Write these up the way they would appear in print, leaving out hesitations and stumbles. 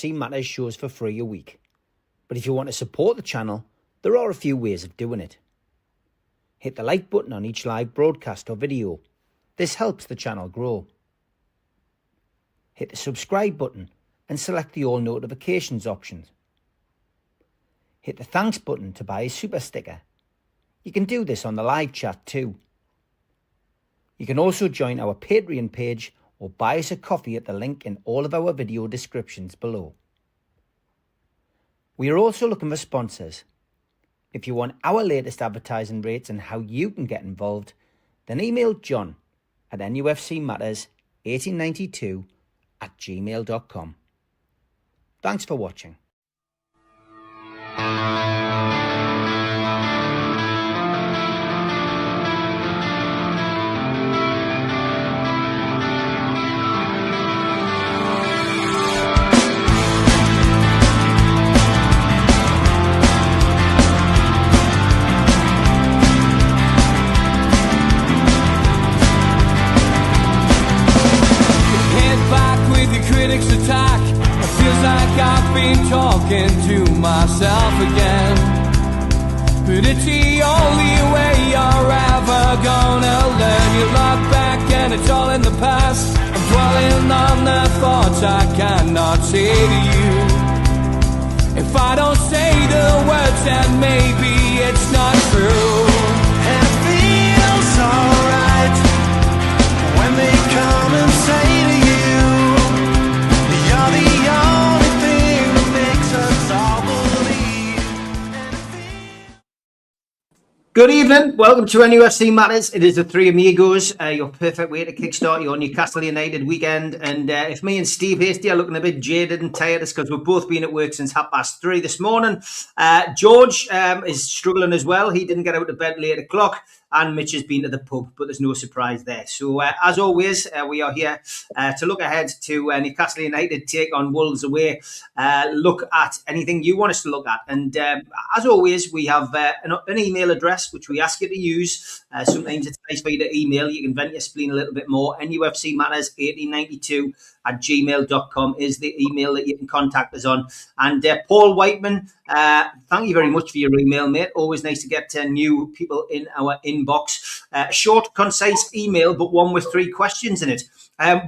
NUFC Matters shows for free a week. But if you want to support the channel, there are a few ways of doing it. Hit the like button on each live broadcast or video. This helps the channel grow. Hit the subscribe button and select the all notifications option. Hit the thanks button to buy a super sticker. You can do this on the live chat too. You can also join our Patreon page or buy us a coffee at the link in all of our video descriptions below. We are also looking for sponsors. If you want our latest advertising rates and how you can get involved, then email John at nufcmatters1892@gmail.com. Thanks for watching. Critics attack. It feels like I've been talking to myself again. But it's the only way you're ever gonna learn. You look back and it's all in the past. I'm dwelling on the thoughts I cannot say to you. If I don't say the words, then maybe it's not true. And it feels alright when they come and say to you, you're the only thing that makes us all believe. Good evening, welcome to NUFC Matters. It is the three amigos, your perfect way to kickstart your Newcastle United weekend. And if me and Steve Hasty are looking a bit jaded and tired, it's because we've both been at work since 3:30 this morning. George is struggling as well. He didn't get out of bed at 8 o'clock. And Mitch has been to the pub, but there's no surprise there. So, as always, we are here to look ahead to Newcastle United take on Wolves away, look at anything you want us to look at. And as always, we have an email address, which we ask you to use. Sometimes it's nice for you to email. You can vent your spleen a little bit more. nufcmatters1892@gmail.com is the email that you can contact us on. And Paul Whiteman, thank you very much for your email, mate. Always nice to get new people in our inbox. Short, concise email, but one with 3 questions in it.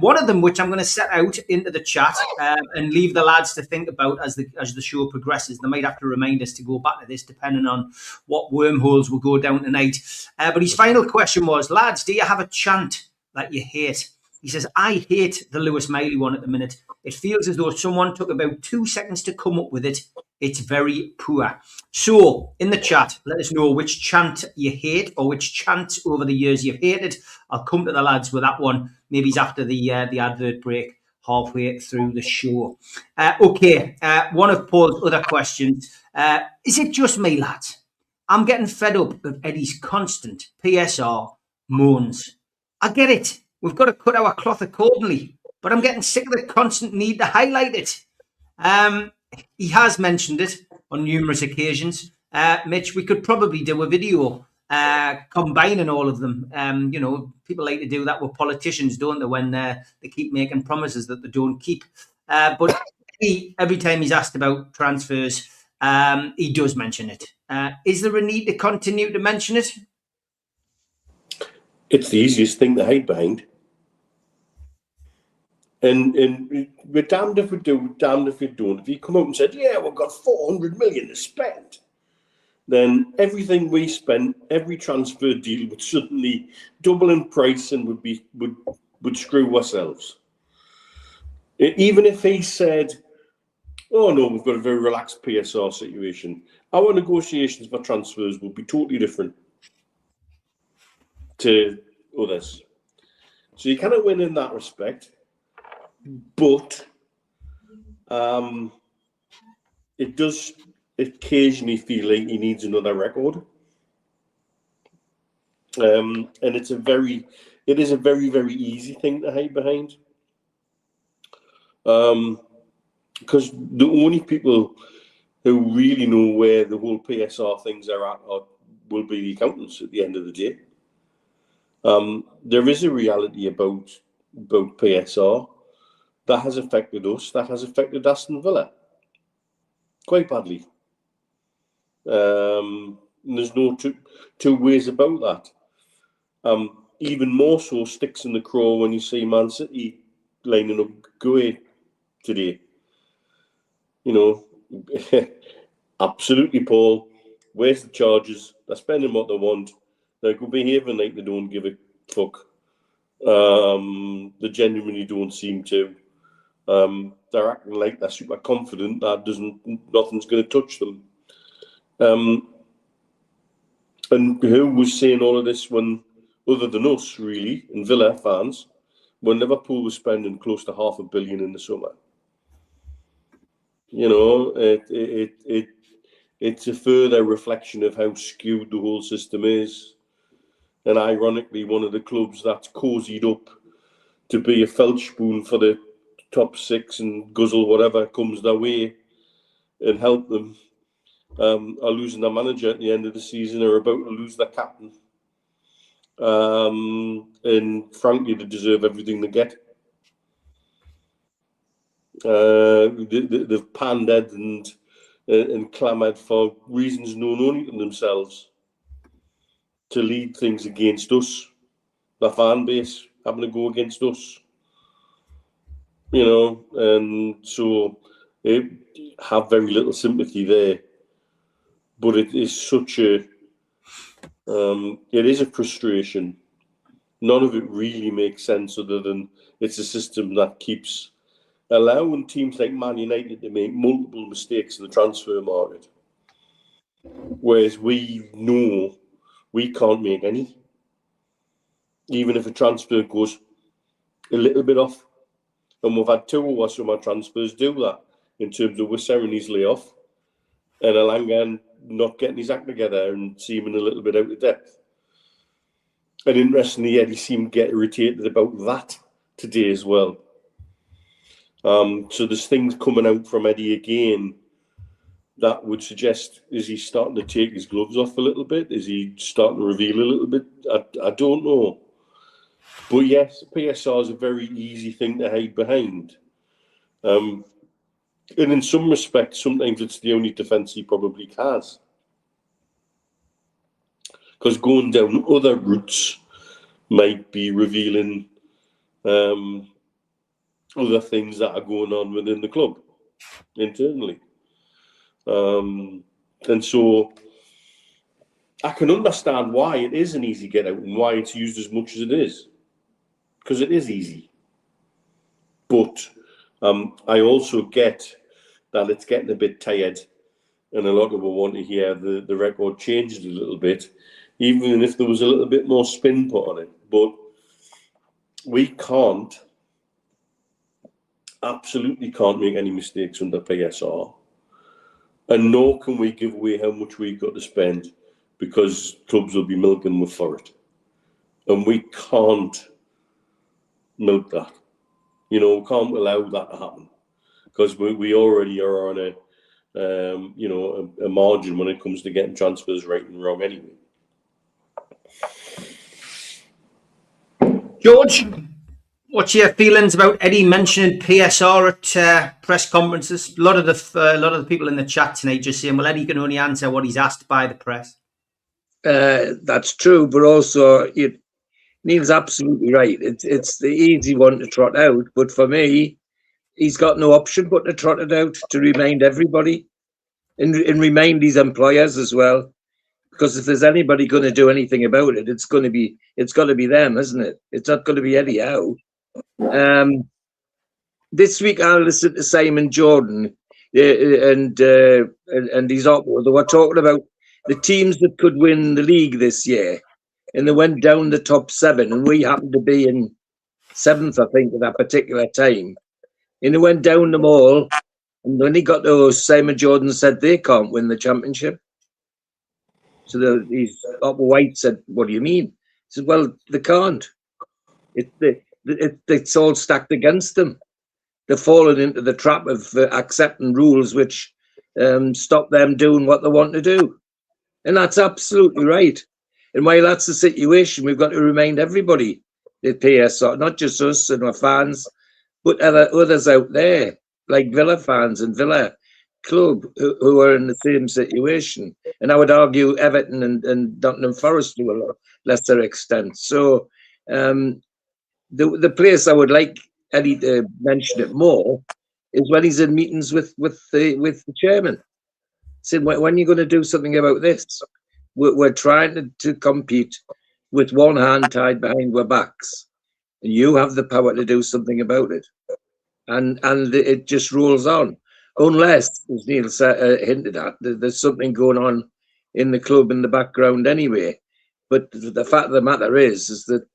One of them, which I'm going to set out into the chat and leave the lads to think about as the show progresses. They might have to remind us to go back to this depending on what wormholes will go down tonight. But his final question was, lads, do you have a chant that you hate? He says, I hate the Lewis Miley one at the minute. It feels as though someone took about 2 seconds to come up with it. It's very poor. So, in the chat, let us know which chant you hate or which chant over the years you've hated. I'll come to the lads with that one. Maybe it's after the advert break halfway through the show. Okay, one of Paul's other questions. Is it just me, lads? I'm getting fed up of Eddie's constant PSR moans. I get it. We've got to cut our cloth accordingly, but I'm getting sick of the constant need to highlight it. He has mentioned it on numerous occasions. Mitch, we could probably do a video combining all of them. People like to do that with politicians, don't they, when they keep making promises that they don't keep. But every time he's asked about transfers, he does mention it. Is there a need to continue to mention it? It's the easiest thing to hide behind. And we're damned if we do, damned if we don't. If you come up and said, yeah, we've got 400 million to spend, then everything we spent, every transfer deal would suddenly double in price and would screw ourselves. Even if he said, oh no, we've got a very relaxed PSR situation, our negotiations for transfers will be totally different to others. So you cannot win in that respect, but it does occasionally feel like he needs another record. And it is a very, very easy thing to hide behind. Because the only people who really know where the whole PSR things are at will be the accountants at the end of the day. There is a reality about PSR. that has affected us. That has affected Aston Villa quite badly. There's no two ways about that. Even more so sticks in the craw when you see Man City lining up Gué today. You know, absolutely, Paul. Where's the charges? They're spending what they want. They're behaving like they don't give a fuck. They genuinely don't seem to. They're acting like they're super confident that nothing's going to touch them. And who was saying all of this when, other than us, really, and Villa fans, when Liverpool was spending close to £500 million in the summer? You know, it's a further reflection of how skewed the whole system is. And ironically, one of the clubs that's cozied up to be a felt spoon for the top six and guzzle whatever comes their way and help them are losing their manager at the end of the season, or about to lose their captain. And frankly, they deserve everything they get. They've pandered and clamoured for reasons known only to themselves to lead things against us, the fan base having to go against us. You know, and so I have very little sympathy there. But it is such a, it is a frustration. None of it really makes sense, other than it's a system that keeps allowing teams like Man United to make multiple mistakes in the transfer market, whereas we know we can't make any. Even if a transfer goes a little bit off, and we've had two of our summer transfers do that, in terms of Wissarin's layoff and Alanga not getting his act together and seeming a little bit out of depth. And interestingly, Eddie seemed to get irritated about that today as well. So there's things coming out from Eddie again that would suggest, is he starting to take his gloves off a little bit? Is he starting to reveal a little bit? I don't know. But yes, PSR is a very easy thing to hide behind. And in some respects, sometimes it's the only defence he probably has. Because going down other routes might be revealing other things that are going on within the club, internally. And so I can understand why it is an easy get out and why it's used as much as it is. Because it is easy. But I also get that it's getting a bit tired, and a lot of people want to hear the record changed a little bit, even if there was a little bit more spin put on it. But we absolutely can't make any mistakes under PSR. And nor can we give away how much we've got to spend, because clubs will be milking us for it. And we can't milk that. You know, we can't allow that to happen, because we already are on a margin when it comes to getting transfers right and wrong anyway. George, what's your feelings about Eddie mentioning PSR at press conferences? A lot of the people in the chat tonight just saying, well, Eddie can only answer what he's asked by the press. That's true, but also Neil's absolutely right. It's the easy one to trot out, but for me, he's got no option but to trot it out to remind everybody and remind these employers as well. Because if there's anybody going to do anything about it, it's got to be them, isn't it? It's not going to be Eddie Howe. This week I listened to Simon Jordan and his opera. They were talking about the teams that could win the league this year, and they went down the top 7, and we happened to be in 7th, I think, at that particular time. And they went down them all, and when he got those, Simon Jordan said they can't win the championship. So his Opera White said, "What do you mean?" He said, "Well, they can't. It's all stacked against them. They've fallen into the trap of accepting rules which stop them doing what they want to do." And that's absolutely right. And while that's the situation, we've got to remind everybody that PSR, not just us and our fans, but others out there, like Villa fans and Villa Club, who are in the same situation. And I would argue Everton and Nottingham Forest to a lesser extent. So the place I would like Eddie to mention it more is when he's in meetings with the chairman. Saying, when are you going to do something about this? We're trying to compete with one hand tied behind our backs, and you have the power to do something about it. And it just rolls on, unless, as Neil hinted at, there's something going on in the club in the background anyway. But the fact of the matter is that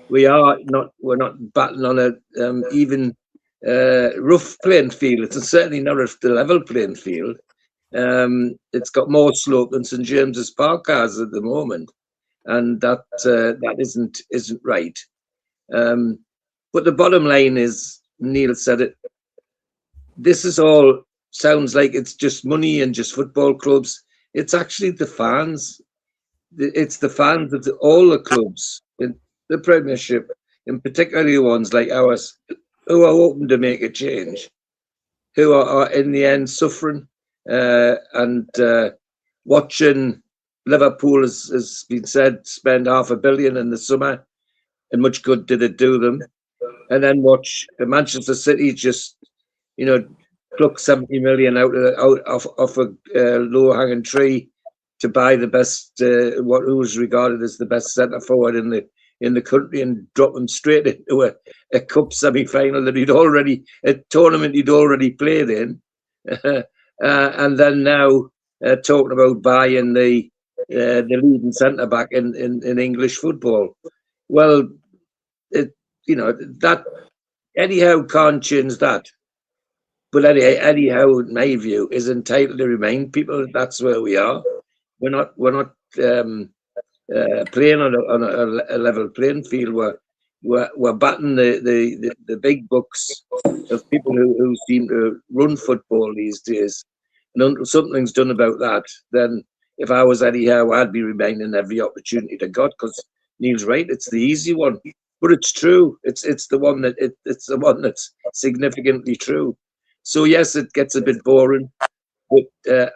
we're not battling on a even rough playing field. It's certainly not a level playing field. It's got more slope than St James's Park has at the moment, and that isn't right. But the bottom line is, Neil said it, this is all sounds like it's just money and just football clubs. It's actually the fans. It's the fans of all the clubs in the Premiership, and particularly ones like ours, who are open to make a change, who are in the end suffering and watching Liverpool, has been said, spend $500 million in the summer, and much good did it do them. And then watch Manchester City just, pluck 70 million out of a low-hanging tree to buy the best, who was regarded as the best centre forward in the country, and drop him straight into a cup semi-final that a tournament he'd already played in, and then now talking about buying the leading centre back in English football. Well, that Eddie Howe can't change that. But Eddie Howe, in my view, is entitled to remind people that that's where we are. We're not playing on a level playing field. We're batting the big books of people who seem to run football these days. And something's done about that. Then, if I was Eddie Howe, I'd be reminding every opportunity to God, because Neil's right. It's the easy one, but it's true. It's the one that's significantly true. So yes, it gets a bit boring, but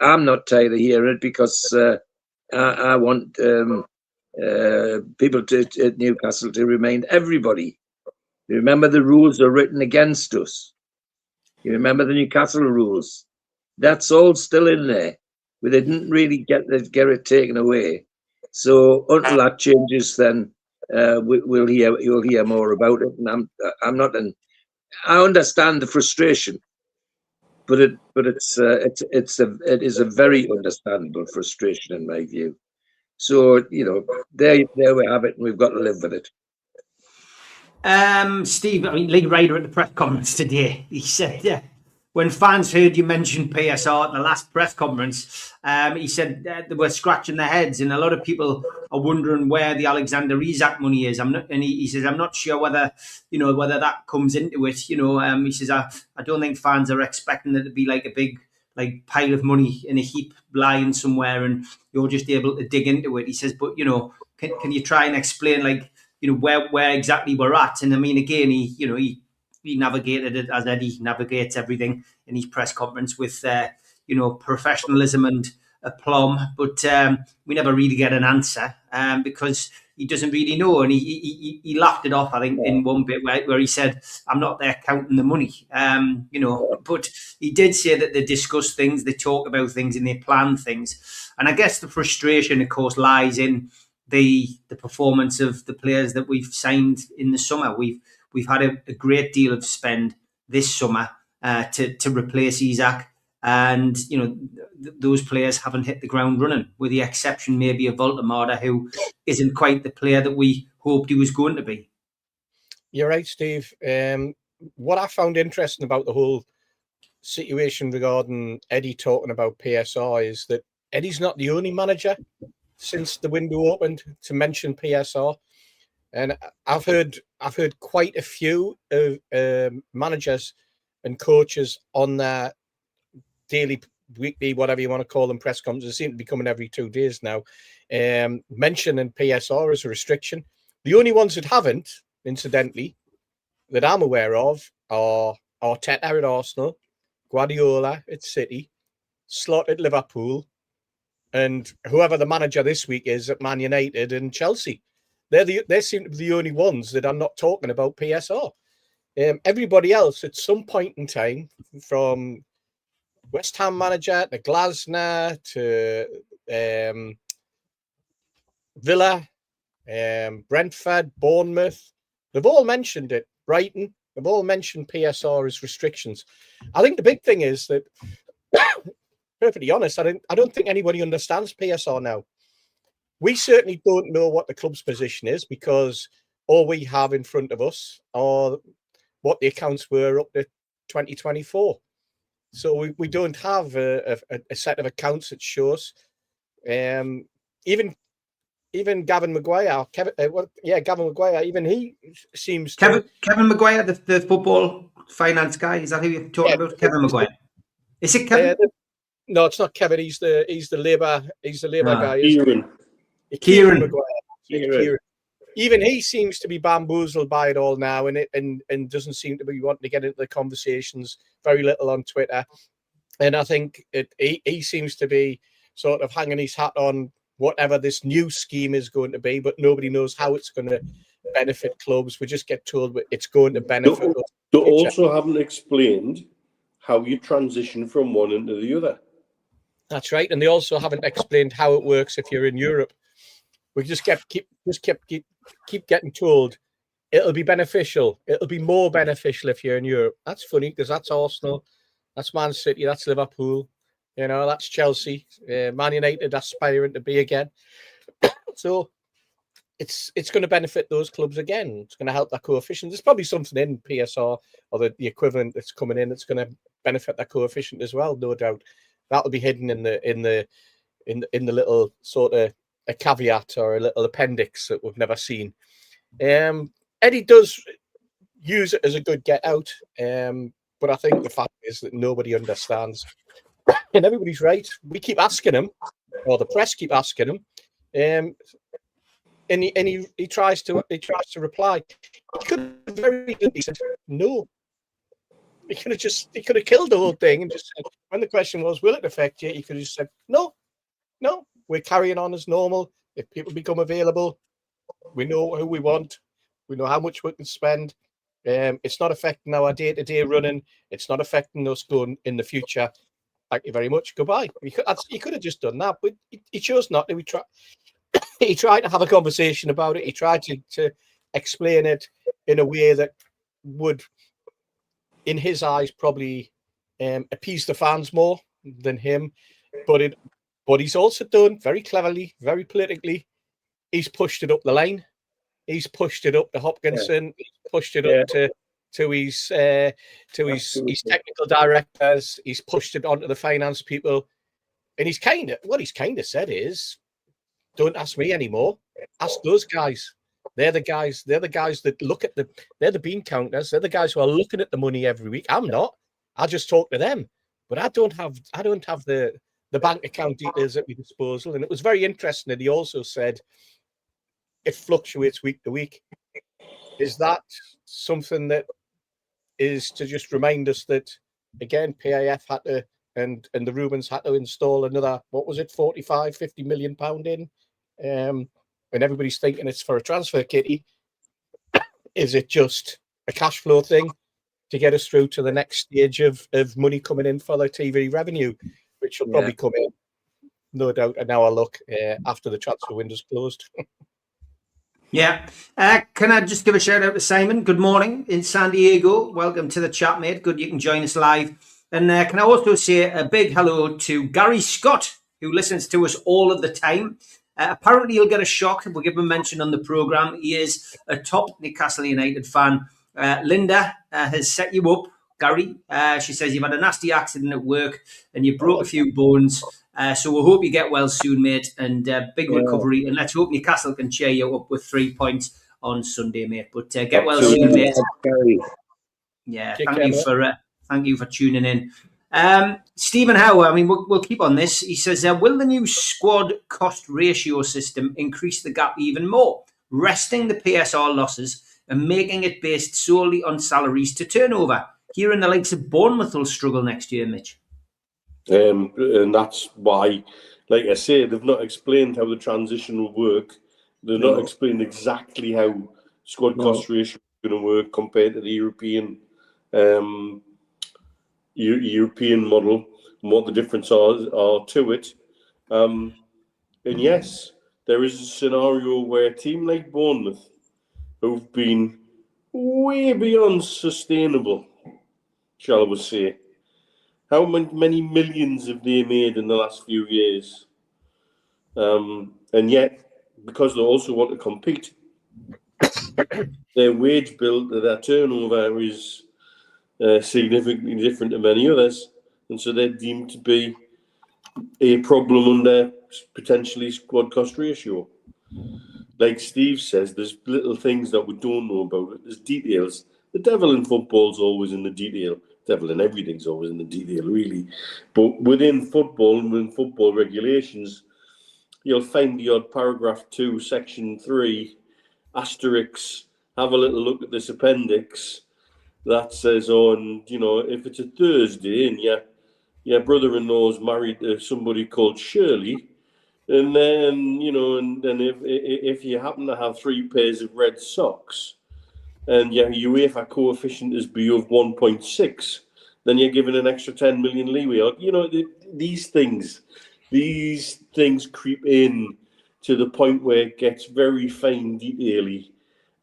I'm not tired of hearing it, because I want people at Newcastle to remind everybody. Remember, the rules are written against us. You remember the Newcastle rules. That's all still in there. But they didn't really get it taken away. So until that changes, then you'll hear more about it. And I understand the frustration, but it is a very understandable frustration in my view. So there we have it, and we've got to live with it. Steve, Lee Ryder at the press conference today, he said, when fans heard you mention PSR at the last press conference, he said they were scratching their heads, and a lot of people are wondering where the Alexander Isak money is. He says, I'm not sure whether that comes into it. He says, I don't think fans are expecting it to be like a big pile of money in a heap lying somewhere, and you're just able to dig into it. He says, but can you try and explain where exactly we're at? And again, he navigated it as Eddie navigates everything in his press conference with, professionalism and aplomb. But we never really get an answer because he doesn't really know. And he laughed it off, I think, in one bit where he said, I'm not there counting the money. But he did say that they discuss things, they talk about things, and they plan things. And I guess the frustration, of course, lies in the performance of the players that we've signed in the summer. We've had a great deal of spend this summer to replace Isak, and those players haven't hit the ground running, with the exception maybe of Voltemada, who isn't quite the player that we hoped he was going to be. You're right, Steve. What I found interesting about the whole situation regarding Eddie talking about PSR is that Eddie's not the only manager since the window opened to mention PSR. And I've heard quite a few managers and coaches on their daily, weekly, whatever you want to call them, press conferences, seem to be coming every 2 days now, mentioning PSR as a restriction. The only ones that haven't, incidentally, that I'm aware of, are Arteta at Arsenal, Guardiola at City, Slot at Liverpool, and whoever the manager this week is at Man United and Chelsea. They seem to be the only ones that are not talking about PSR. Everybody else at some point in time, from West Ham manager to Glasner to Villa, Brentford, Bournemouth, they've all mentioned it. Brighton, they've all mentioned PSR as restrictions. I think the big thing is that, perfectly honest, I don't think anybody understands PSR now. We certainly don't know what the club's position is, because all we have in front of us are what the accounts were up to 2024. So we don't have a set of accounts that shows. Even Gavin Maguire, Gavin Maguire, even he seems Kevin Maguire, the football finance guy. Is that who you're talking about? Kevin Maguire. Is it Kevin? No, it's not Kevin. He's the Labour guy. Kieran Maguire. Kieran. Even he seems to be bamboozled by it all now, and doesn't seem to be wanting to get into the conversations. Very little on Twitter, and I think he seems to be sort of hanging his hat on whatever this new scheme is going to be, but nobody knows how it's going to benefit clubs. We just get told it's going to benefit us. They also haven't explained how you transition from one into the other. That's right, and they also haven't explained how it works if you're in Europe. We just keep getting told it'll be beneficial. It'll be more beneficial if you're in Europe. That's funny, because that's Arsenal, that's Man City, that's Liverpool. You know, that's Chelsea, Man United aspiring to be again. So it's going to benefit those clubs again. It's going to help their coefficient. There's probably something in PSR or the equivalent that's coming in that's going to benefit their coefficient as well, no doubt. That'll be hidden in the little sort of a caveat or a little appendix that we've never seen. Eddie does use it as a good get out, but I think the fact is that nobody understands. And everybody's right. We keep asking him, or the press keep asking him, and he tries to reply. He could have very easily said no. He could have killed the whole thing and just said, when the question was, will it affect you? He could have just said, no, we're carrying on as normal. If people become available, we know who we want. We know how much we can spend. It's not affecting our day-to-day running. It's not affecting us going in the future. Thank you very much. Goodbye. He could have just done that, but he chose not to. He tried to have a conversation about it. He tried to explain it in a way that would, in his eyes, probably appease the fans more than him. But he's also done very cleverly, very politically. He's pushed it up the line. He's pushed it up to Hopkinson. He's pushed it up to his technical directors. He's pushed it onto the finance people, and he's kind of said is, don't ask me anymore. Ask those guys. They're the guys that look at they're the bean counters. They're the guys who are looking at the money every week. I'm not. I just talk to them, but I don't have the bank account details at my disposal. And it was very interesting that he also said it fluctuates week to week. Is that something that is to just remind us that, again, PIF had to, and the Rubens had to install another, what was it, 45, 50 million pound in, and everybody's thinking it's for a transfer kitty. Is it just a cash flow thing to get us through to the next stage of money coming in for the TV revenue, which will probably come in, no doubt, an hour look after the transfer window's closed. Yeah. Can I just give a shout out to Simon? Good morning in San Diego. Welcome to the chat, mate. Good you can join us live. And can I also say a big hello to Gary Scott, who listens to us all of the time. Apparently, he'll get a shock. We'll give him a mention on the programme. He is a top Newcastle United fan. Linda has set you up, Gary. She says you've had a nasty accident at work and you broke a few bones. So we hope you get well soon, mate, and big recovery. And let's hope Newcastle can cheer you up with 3 points on Sunday, mate. But get well soon, mate. Yeah, thank you for tuning in. Stephen Howe, I mean, we'll keep on this. He says, will the new squad cost ratio system increase the gap even more? Resting the PSR losses and making it based solely on salaries to turnover. Hearing the likes of Bournemouth will struggle next year, Mitch. And that's why, like I say, they've not explained how the transition will work. They've not explained exactly how squad cost ratio is going to work compared to the European European model and what the difference are to it. And yes, there is a scenario where a team like Bournemouth, who've been way beyond sustainable, shall we say, how many millions have they made in the last few years? And yet, because they also want to compete, their wage bill, their turnover is significantly different to many others. And so they're deemed to be a problem under potentially squad cost ratio. Like Steve says, there's little things that we don't know about it. There's details. The devil in football's always in the detail. Devil in everything's always in the detail, really. But within football and within football regulations, you'll find the odd paragraph 2, section 3, asterisk, have a little look at this appendix that says, if it's a Thursday and your brother-in-law's married to somebody called Shirley, and then, if you happen to have 3 pairs of red socks and your UEFA coefficient is of 1.6, then you're given an extra 10 million leeway. These things creep in to the point where it gets very fine detail-y.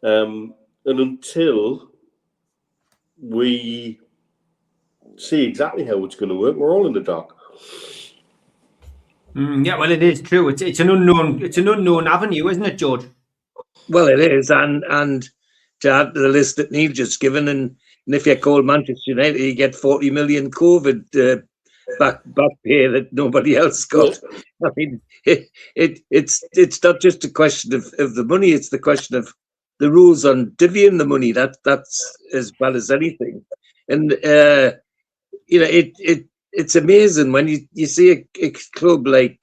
And until we see exactly how it's going to work, we're all in the dark. Yeah, well, it is true. It's an unknown avenue, isn't it, George? Well, it is, and to add to the list that Neil just given, and if you call Manchester United, you get 40 million COVID back pay that nobody else got. I mean, it's not just a question of the money; it's the question of the rules on divvying the money. That's as well as anything, and it's amazing when you see a club like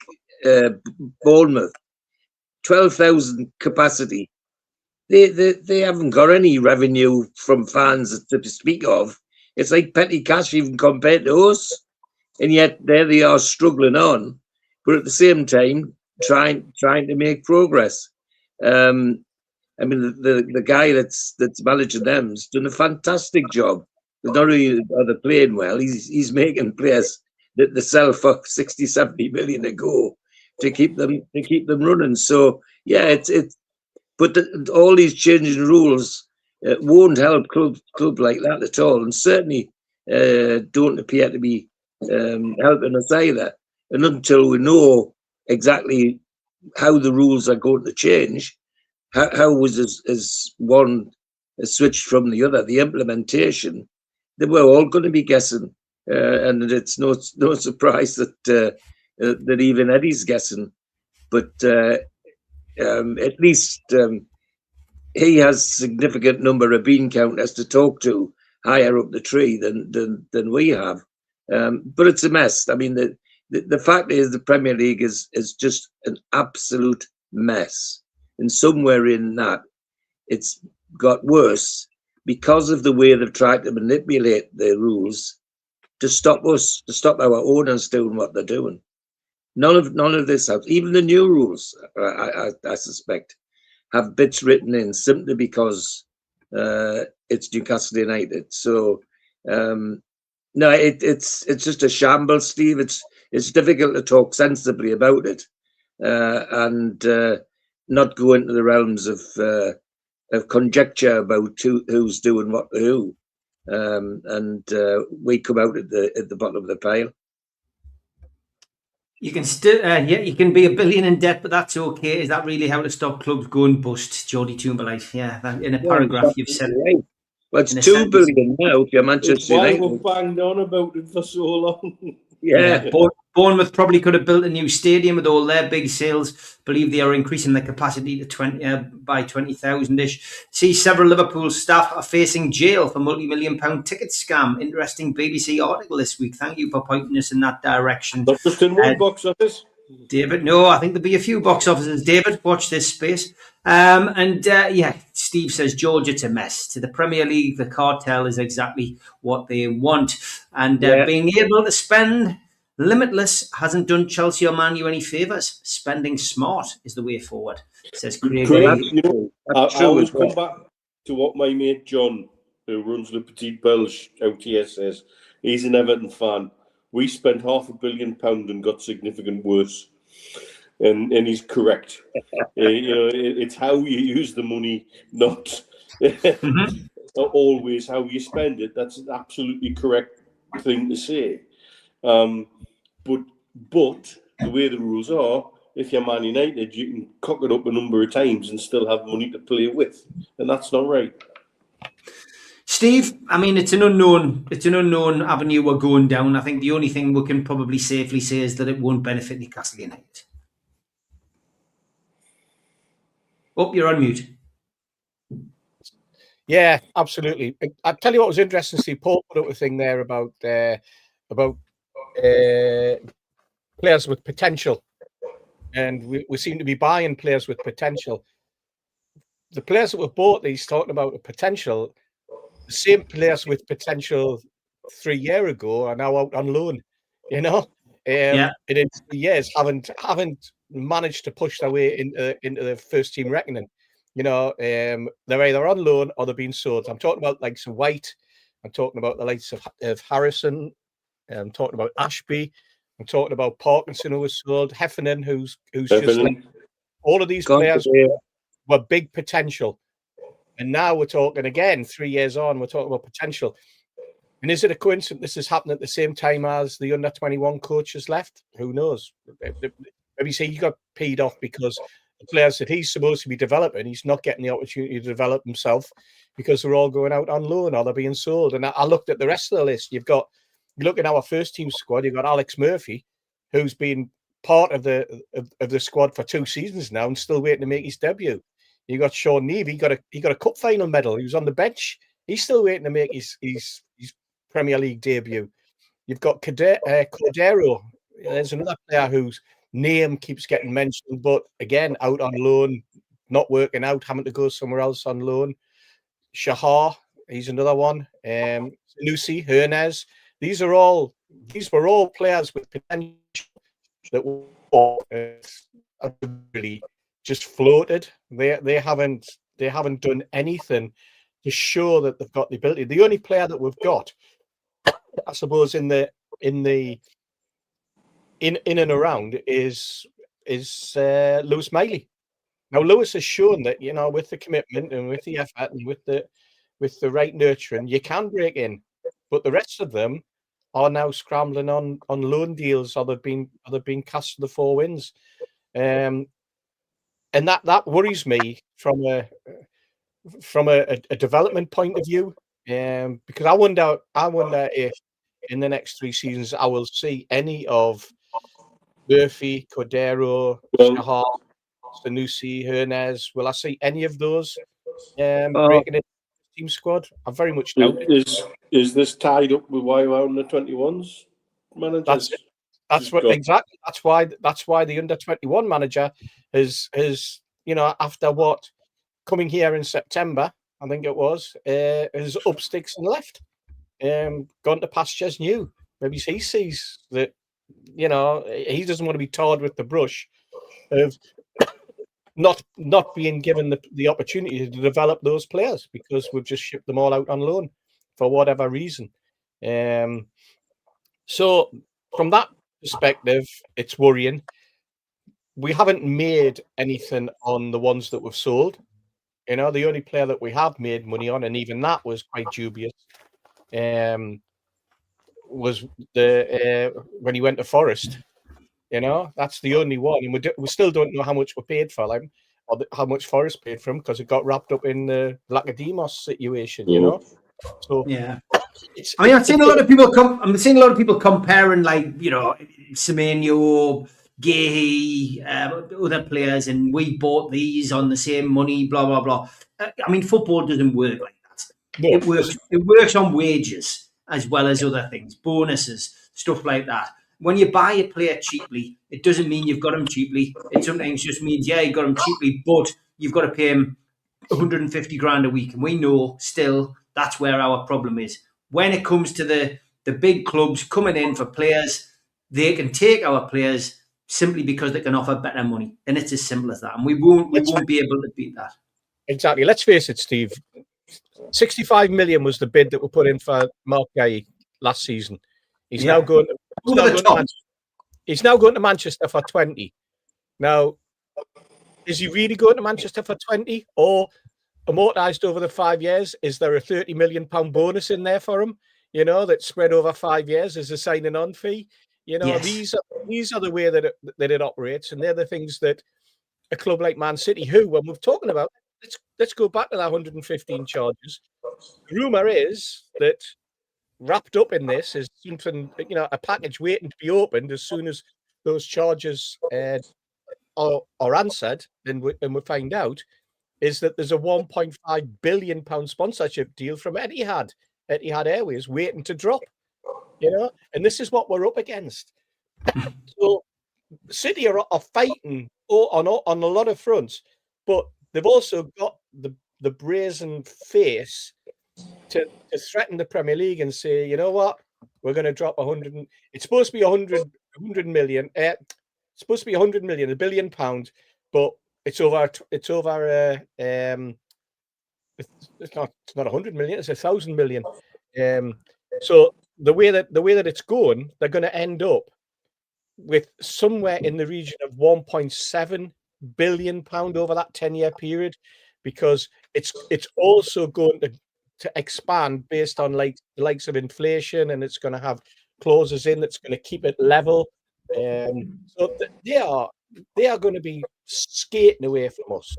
Bournemouth, 12,000 capacity. They haven't got any revenue from fans to speak of. It's like petty cash even compared to us, and yet there they are struggling on, but at the same time trying to make progress. I mean, the guy that's managing them's done a fantastic job. Not only are they playing well, he's making players that they sell for 60, 70 million a go to keep them running. So yeah, but all these changing rules won't help club like that at all, and certainly don't appear to be helping us either. And until we know exactly how the rules are going to change, how was as one switched from the other, the implementation, they were all going to be guessing, and it's no surprise that even Eddie's guessing. But at least he has significant number of bean counters to talk to higher up the tree than we have. But it's a mess. I mean, the fact is the Premier League is just an absolute mess. And somewhere in that, it's got worse because of the way they've tried to manipulate the rules to stop our owners doing what they're doing. None of this helps. Even the new rules, I suspect, have bits written in simply because it's Newcastle United. So no, it's just a shambles, Steve. It's difficult to talk sensibly about it and not go into the realms of conjecture about who's doing what to who. And we come out at the bottom of the pile. You can still, you can be $1 billion in debt, but that's okay. Is that really how to stop clubs going bust, Jody Toomberlite? Yeah, in a paragraph you've said. Right. Well, it's $2 billion now if you're Manchester United. Why we've banged on about it for so long. Yeah. Bournemouth probably could have built a new stadium with all their big sales. Believe they are increasing their capacity to by 20,000-ish. See, several Liverpool staff are facing jail for multi-million-pound ticket scam. Interesting BBC article this week. Thank you for pointing us in that direction. Not just in one box office. David, no, I think there'll be a few box offices. David, watch this space. Steve says Georgia to mess. To the Premier League, the cartel is exactly what they want. And being able to spend limitless hasn't done Chelsea or Man U any favours. Spending smart is the way forward, says Craig. Craig, you know, I That's true always as well. come back to what my mate John, who runs Le Petit Belge out here, says. He's an Everton fan. We spent £500 million and got significant worse. And he's correct. It's how you use the money, not always how you spend it. That's an absolutely correct thing to say. But the way the rules are, if you're Man United, you can cock it up a number of times and still have money to play with, and that's not right. Steve, I mean, it's an unknown avenue we're going down. I think the only thing we can probably safely say is that it won't benefit Newcastle United. Oh, you're on mute. Yeah, absolutely. I'll tell you what was interesting. See, Paul put up a thing there about players with potential, and we seem to be buying players with potential. The players that were bought, he's talking about the potential. The same players with potential 3 years ago are now out on loan. You know, and in 3 years haven't managed to push their way into the first team reckoning. You know, they're either on loan or they're being sold. I'm talking about like some White. I'm talking about the likes of Harrison. I'm talking about Ashby. I'm talking about Parkinson, who was sold. Heffernan, who's just like all of these players were big potential. And now we're talking again, 3 years on, we're talking about potential. And is it a coincidence this is happening at the same time as the under-21 coach has left? Who knows? Maybe say he got paid off because the players that he's supposed to be developing, he's not getting the opportunity to develop himself because they're all going out on loan or they're being sold. And I looked at the rest of the list. You look at our first team squad, you've got Alex Murphy, who's been part of the squad for 2 seasons now and still waiting to make his debut. You got Sean Neave, he got a cup final medal. He was on the bench. He's still waiting to make his Premier League debut. You've got Cordero. There's another player whose name keeps getting mentioned, but again, out on loan, not working out, having to go somewhere else on loan. Shahar, he's another one. Sanusi, Hernez. These were all players with potential that were really just floated. They haven't done anything to show that they've got the ability. The only player that we've got, I suppose, in and around is Lewis Miley. Now Lewis has shown that, you know, with the commitment and with the effort and with the right nurturing, you can break in. But the rest of them are now scrambling on loan deals, or they've been cast to the 4 winds. And that worries me from a development point of view, because I wonder if in the next 3 seasons I will see any of Murphy, Cordero, Shahar, Sanusi, Hernez. Will I see any of those breaking into the team squad? I very much doubt it. Is this tied up with why we're on the 21s managers? That's what exactly. That's why the under-21 manager has after what coming here in September, I think it was, has up sticks and left, gone to pastures new. Maybe he sees that, you know, he doesn't want to be tarred with the brush of not being given the opportunity to develop those players because we've just shipped them all out on loan for whatever reason. So from that perspective, it's worrying. We haven't made anything on the ones that we've sold. You know, the only player that we have made money on, and even that was quite dubious, was when he went to Forest. You know, that's the only one, and we still don't know how much we paid for him, or how much Forest paid for him, because it got wrapped up in the Lacademos situation. You know, so yeah. I mean, I'm seeing a lot of people comparing, like, you know, Semenyo, Gay, other players, and we bought these on the same money, blah blah blah. I mean, football doesn't work like that. No. It works on wages as well as other things, bonuses, stuff like that. when you buy a player cheaply, it doesn't mean you've got him cheaply. It sometimes just means, yeah, you got him cheaply, but you've got to pay him 150 grand a week. And we know still that's where our problem is. When it comes to the big clubs coming in for players, they can take our players simply because they can offer better money. And it's as simple as that. And we won't be able to beat that. Exactly. Let's face it, Steve. 65 million was the bid that we put in for Mark Guy last season. He's now going to Manchester for 20. Now, is he really going to Manchester for 20 or amortized over the 5 years? Is there a 30 million pound bonus in there for him? You know, that's spread over 5 years as a signing on fee. You know, yes. These are the way that it operates, and they're the things that a club like Man City, who, when we're talking about, let's go back to that 115 charges. The rumour is that wrapped up in this is something, you know, a package waiting to be opened as soon as those charges are answered, and we find out, is that there's a 1.5 billion pound sponsorship deal from Etihad Airways waiting to drop. You know, and this is what we're up against. So City are fighting on a lot of fronts, but they've also got the brazen face to threaten the Premier League and say, you know what, we're going to drop 100. It's supposed to be 100 million. It's supposed to be 100 million, £1 billion, but it's over. It's not 100 million. It's 1,000 million. So the way that it's going, they're going to end up with somewhere in the region of 1.7 billion pound over that 10-year period, because it's also going to expand based on like the likes of inflation, and it's going to have clauses in that's going to keep it level. So they are going to be skating away from us,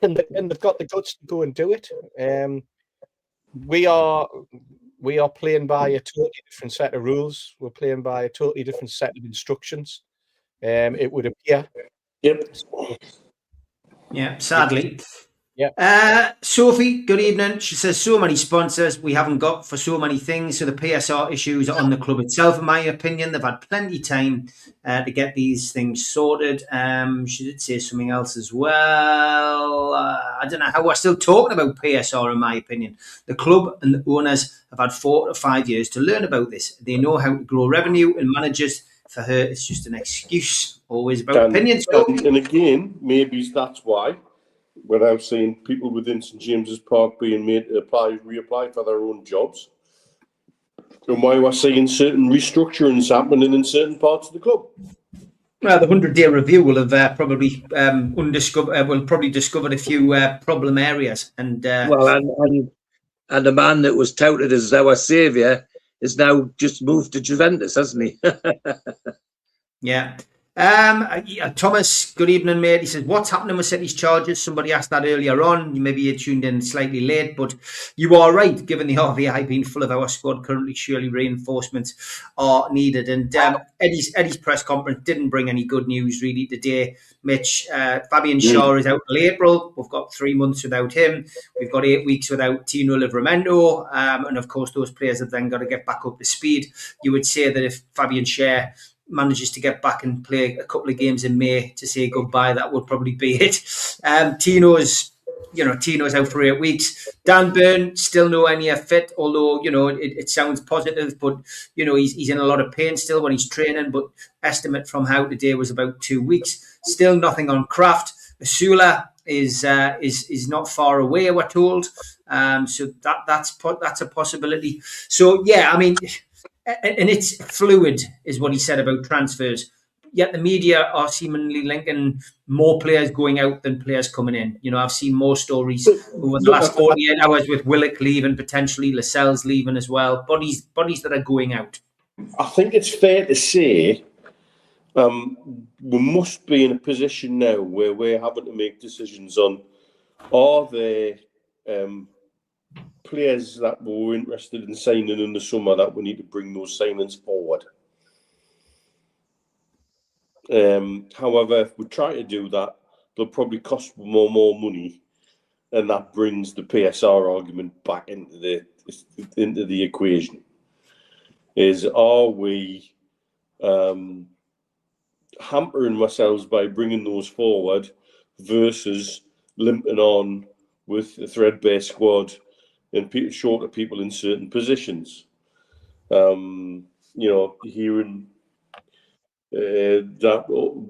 and they've got the guts to go and do it. We are playing by a totally different set of rules. We're playing by a totally different set of instructions. It would appear. Yep. Yeah, sadly. Yeah. Sophie, good evening. She says, so many sponsors we haven't got for so many things. So the PSR issues are on the club itself, in my opinion. They've had plenty of time to get these things sorted. She did say something else as well. I don't know how we're still talking about PSR, in my opinion. The club and the owners have had 4 to 5 years to learn about this. They know how to grow revenue, and managers, for her, it's just an excuse. Always about opinions. And again, maybe that's why, when I was saying people within St James's Park being made to reapply for their own jobs, and why we're seeing certain restructurings happening in certain parts of the club. Well, the 100-day review will have probably discovered a few problem areas, and and the man that was touted as our saviour is now just moved to Juventus, hasn't he? Yeah. Thomas, good evening, mate. He says, what's happening with City's charges? Somebody asked that earlier on. Maybe you tuned in slightly late, but you are right. Given the RVI being full of our squad currently, surely reinforcements are needed. And Eddie's press conference didn't bring any good news really today. Mitch, Fabian Schär is out till April. We've got 3 months without him. We've got 8 weeks without Tino Livramento. And of course, those players have then got to get back up to speed. You would say that if Fabian Schär manages to get back and play a couple of games in May to say goodbye, that would probably be it. Tino's out for 8 weeks. Dan Burn still nowhere near fit, although it sounds positive, but he's in a lot of pain still when he's training. But estimate from how today was about 2 weeks. Still nothing on Kraft. Asula is not far away, we're told. So that's a possibility. So yeah, I mean. And it's fluid, is what he said about transfers. Yet the media are seemingly linking more players going out than players coming in. I've seen more stories over the last 48 hours with Willock leaving, potentially Lascelles leaving as well. Bodies that are going out. I think it's fair to say we must be in a position now where we're having to make decisions on, are there players that we're interested in signing in the summer that we need to bring those signings forward. However, if we try to do that, they'll probably cost more money, and that brings the PSR argument back into the equation. is, are we hampering ourselves by bringing those forward versus limping on with a threadbare squad and shorter people in certain positions? Hearing that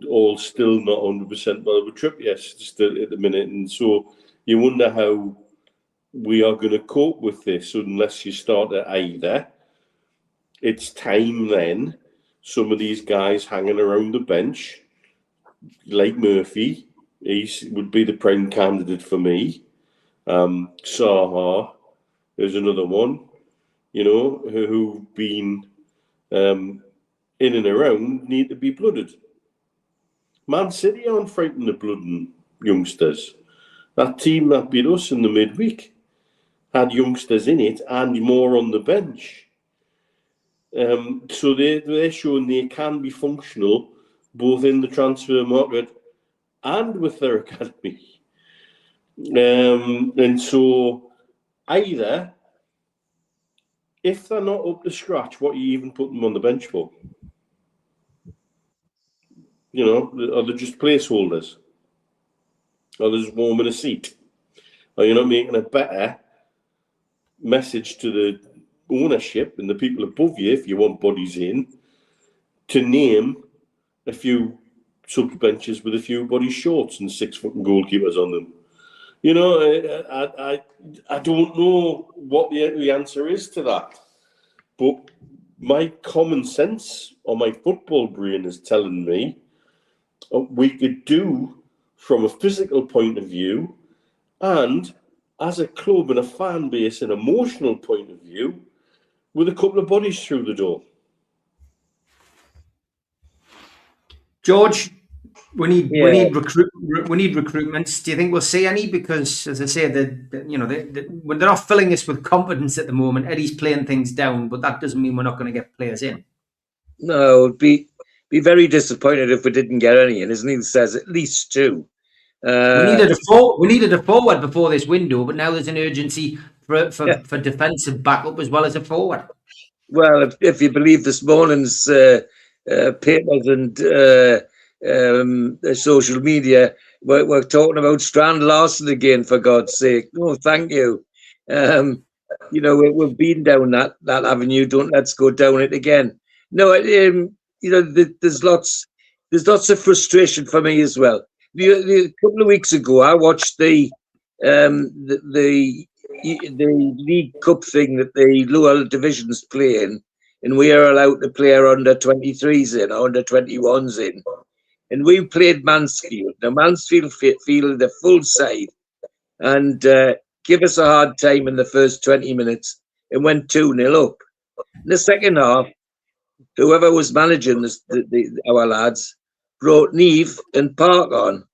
all still not 100% well with Trippier still at the minute, and so you wonder how we are going to cope with this unless you start at either it's time then some of these guys hanging around the bench, like Murphy, he would be the prime candidate for me. Saha is another one, who've been in and around, need to be blooded. Man City aren't frightened of blooding youngsters. That team that beat us in the midweek had youngsters in it and more on the bench. So they're showing they can be functional both in the transfer market and with their academy. And so either, if they're not up to scratch, what are you even putting them on the bench for? Are they just placeholders? Are they just warming a seat? Are you not making a better message to the ownership and the people above you, if you want bodies in, to name a few sub benches with a few body shorts and 6-foot goalkeepers on them? I don't know what the answer is to that, but my common sense or my football brain is telling me we could do from a physical point of view and as a club and a fan base, an emotional point of view, with a couple of bodies through the door. George, we need recruitments. Do you think we'll see any? Because, as I say, when they're not filling us with confidence at the moment, Eddie's playing things down, but that doesn't mean we're not going to get players in. No, it'd be very disappointed if we didn't get any in. His name says at least two. We needed a forward before this window, but now there's an urgency for defensive backup as well as a forward. Well, if you believe this morning's papers and social media, we're talking about Strand Larson again, for God's sake. No, thank you. We've been down that avenue. Don't let's go down it again. No, there's lots of frustration for me as well. A couple of weeks ago, I watched the League Cup thing that the lower divisions play in, and we are allowed to play our under 23s in, or under 21s in. And we played Mansfield. Now, Mansfield fielded a full side and give us a hard time in the first 20 minutes and went 2-0 up. In the second half, whoever was managing our lads brought Neve and Park on,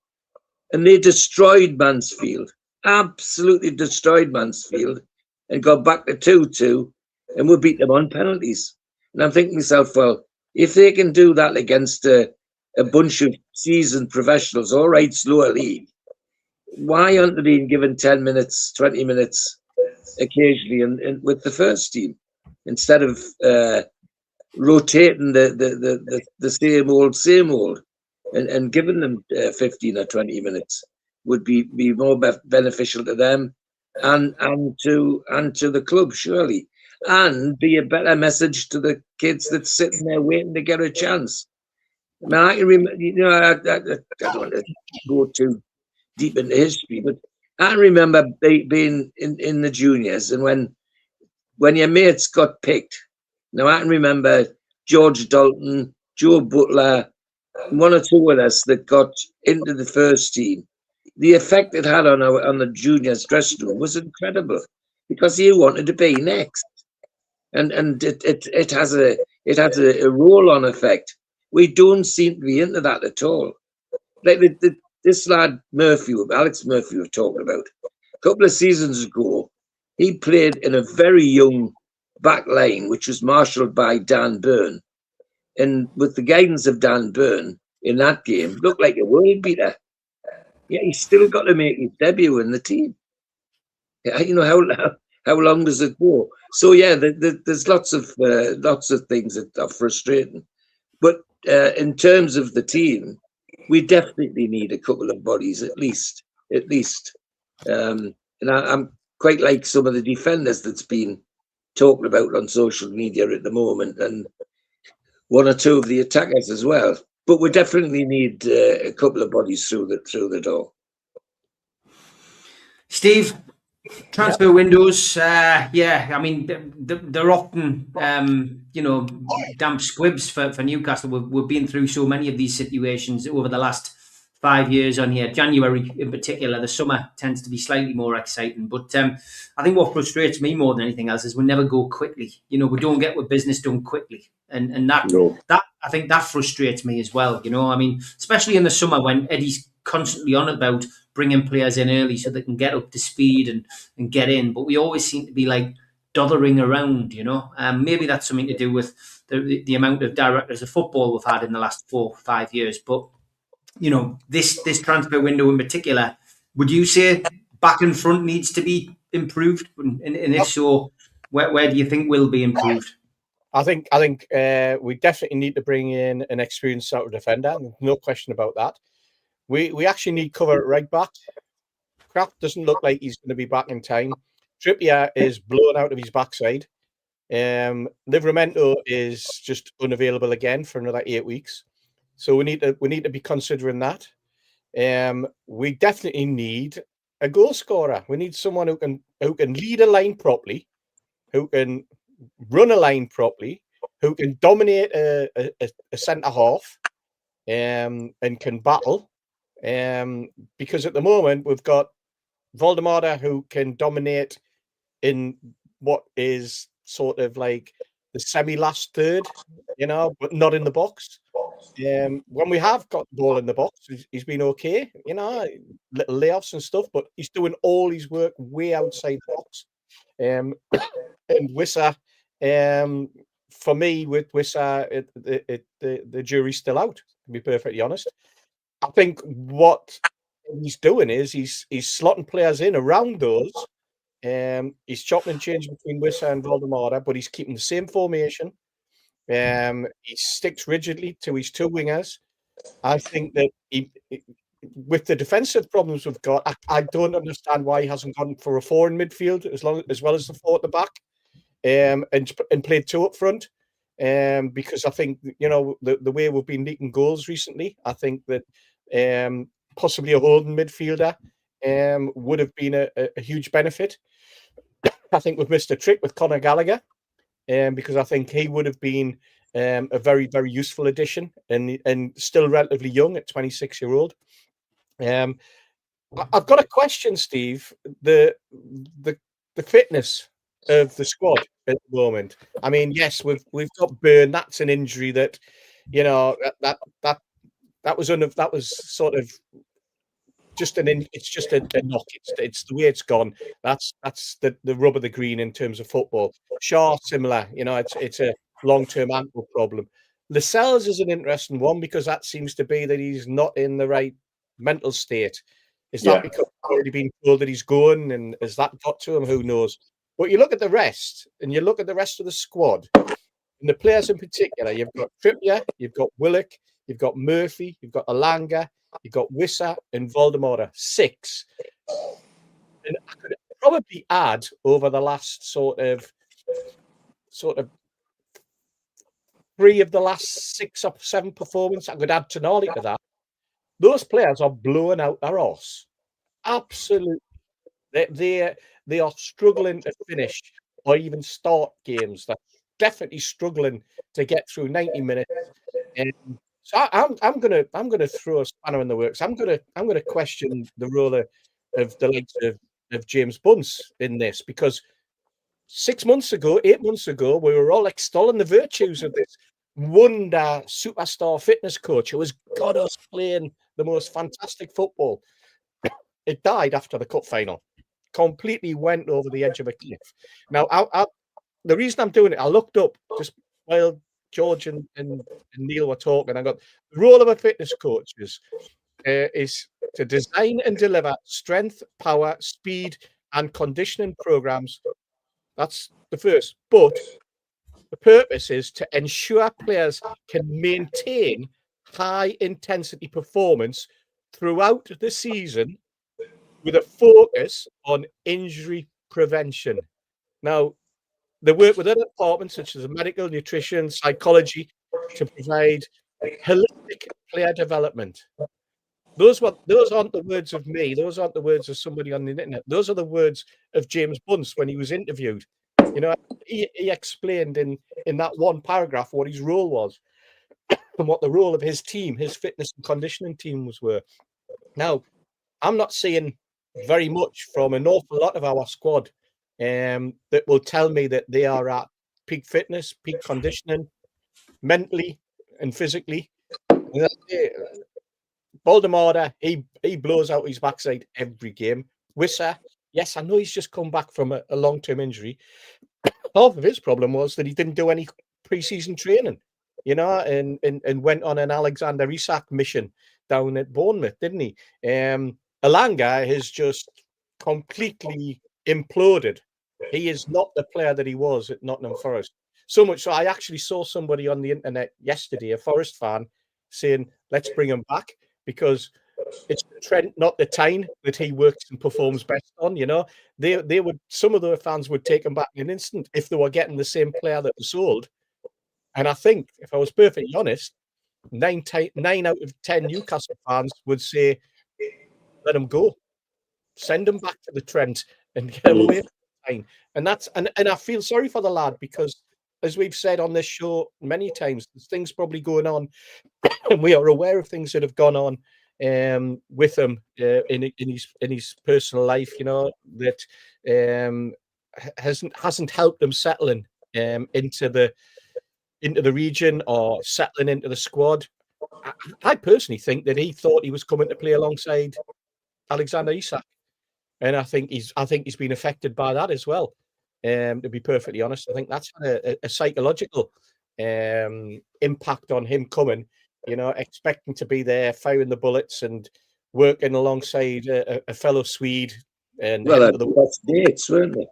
and they destroyed Mansfield, absolutely destroyed Mansfield, and got back to 2-2, and we beat them on penalties. And I'm thinking to myself, well, if they can do that against a bunch of seasoned professionals, all right, slower league, why aren't they being given 10 minutes, 20 minutes occasionally and with the first team, instead of rotating the same old and giving them 15 or 20 minutes would be more beneficial to them and to the club, surely, and be a better message to the kids that's sitting there waiting to get a chance. I mean, I can remember, I don't want to go too deep into history, but I remember being in the juniors, and when your mates got picked. Now, I can remember George Dalton, Joe Butler, one or two of us that got into the first team. The effect it had on the juniors' dressing room was incredible, because he wanted to be next, and it has a roll-on effect. We don't seem to be into that at all. Like this lad Murphy, Alex Murphy, we're talking about, a couple of seasons ago, he played in a very young back line, which was marshalled by Dan Byrne. And with the guidance of Dan Byrne in that game, looked like a world beater. Yeah, he's still got to make his debut in the team. Yeah, How long does it go? So yeah, there's lots of things that are frustrating. But in terms of the team, we definitely need a couple of bodies at least. And I'm quite like some of the defenders that's been talked about on social media at the moment, and one or two of the attackers as well. But we definitely need a couple of bodies through the door. Steve, transfer windows, I mean, they're often, damp squibs for Newcastle. We've been through so many of these situations over the last 5 years on here. January in particular, the summer tends to be slightly more exciting. But I think what frustrates me more than anything else is we never go quickly. We don't get our business done quickly. And that I think that frustrates me as well. I mean, especially in the summer when Eddie's constantly on about bringing players in early so they can get up to speed and get in. But we always seem to be like dothering around, maybe that's something to do with the amount of directors of football we've had in the last 4 or 5 years. But, this transfer window in particular, would you say back and front needs to be improved? And if so, where do you think will be improved? I think we definitely need to bring in an experienced central defender. No question about that. We actually need cover at right back. Kraft doesn't look like he's going to be back in time. Trippier is blown out of his backside. Livramento is just unavailable again for another 8 weeks. So we need to be considering that. We definitely need a goal scorer. We need someone who can lead a line properly, who can run a line properly, who can dominate a centre half, and can battle. Because at the moment we've got Voldemort who can dominate in what is sort of like the semi-last third, but not in the box. When we have got the ball in the box, he's been okay, little layoffs and stuff, but he's doing all his work way outside the box. And Wissa, for me, with Wissa, the jury's still out, to be perfectly honest. I think what he's doing is he's slotting players in around those. He's chopping and changing between Wissa and Voldemort, but he's keeping the same formation. He sticks rigidly to his two wingers. I think that with the defensive problems we've got, I don't understand why he hasn't gone for a 4 in midfield as well as the 4 at the back, and played 2 up front. Because I think the way we've been leaking goals recently, I think that possibly a holding midfielder would have been a huge benefit. I think we've missed a trick with Conor Gallagher, because I think he would have been a very, very useful addition and still relatively young at 26-year-old. I've got a question, Steve. The fitness of the squad at the moment. I mean, yes, we've got Byrne. That's an injury that that was sort of just it's just a knock. It's the way it's gone. That's the rub of the green in terms of football. Shaw, similar. It's a long-term ankle problem. Lascelles is an interesting one because that seems to be that he's not in the right mental state. Is that because he's already been told that he's going, and has that got to him? Who knows? But you look at the rest, and you look at the rest of the squad, and the players in particular. You've got Trippier, you've got Willock, you've got Murphy, you've got Alanga, you've got Wissa and Voldemort. 6. And I could probably add over the last sort of 3 of the last 6 or 7 performances. I could add Tonali to that. Those players are blowing out their arse. Absolutely. They are struggling to finish or even start games. They're definitely struggling to get through 90 minutes. So I'm gonna throw a spanner in the works. I'm gonna question the role of the likes of James Bunce in this, because 8 months ago, we were all extolling the virtues of this wonder superstar fitness coach who has got us playing the most fantastic football. It died after the cup final. Completely went over the edge of a cliff. Now, the reason I'm doing it, I looked up just while George and Neil were talking. I got the role of a fitness coach is to design and deliver strength, power, speed, and conditioning programs That's the first. But the purpose is to ensure players can maintain high intensity performance throughout the season with a focus on injury prevention. Now, they work with other departments such as medical, nutrition, psychology to provide holistic player development. Those aren't the words of me. Those aren't the words of somebody on the internet. Those are the words of James Bunce when he was interviewed. You know, he explained in that one paragraph what his role was and what the role of his team, his fitness and conditioning teams were. Now, I'm not seeing very much from an awful lot of our squad that will tell me that they are at peak fitness, peak conditioning, mentally and physically. Voldemort, he blows out his backside every game. Wissa, yes, I know he's just come back from a long-term injury. Half of his problem was that he didn't do any pre-season training, you know, and went on an Alexander Isak mission down at Bournemouth, didn't he? Elanga has just completely imploded. He is not the player that he was at Nottingham Forest. So much so I actually saw somebody on the internet yesterday, a Forest fan, saying, let's bring him back because it's Trent, not the Tyne, that he works and performs best on. You know, they would, some of the fans would take him back in an instant if they were getting the same player that they sold. And I think, if I was perfectly honest, 9 out of 10 Newcastle fans would say, let him go, send him back to the Trent and get him away from Tyne. And that's and I feel sorry for the lad because, as we've said on this show many times, there's things probably going on, and we are aware of things that have gone on with him in his personal life. You know, that hasn't helped him settling into the region or settling into the squad. I personally think that he thought he was coming to play alongside Alexander Isak, and I think he's been affected by that as well. To be perfectly honest, I think that's had a psychological impact on him coming. You know, expecting to be there, firing the bullets, and working alongside a fellow Swede. And well, that's dates, weren't they?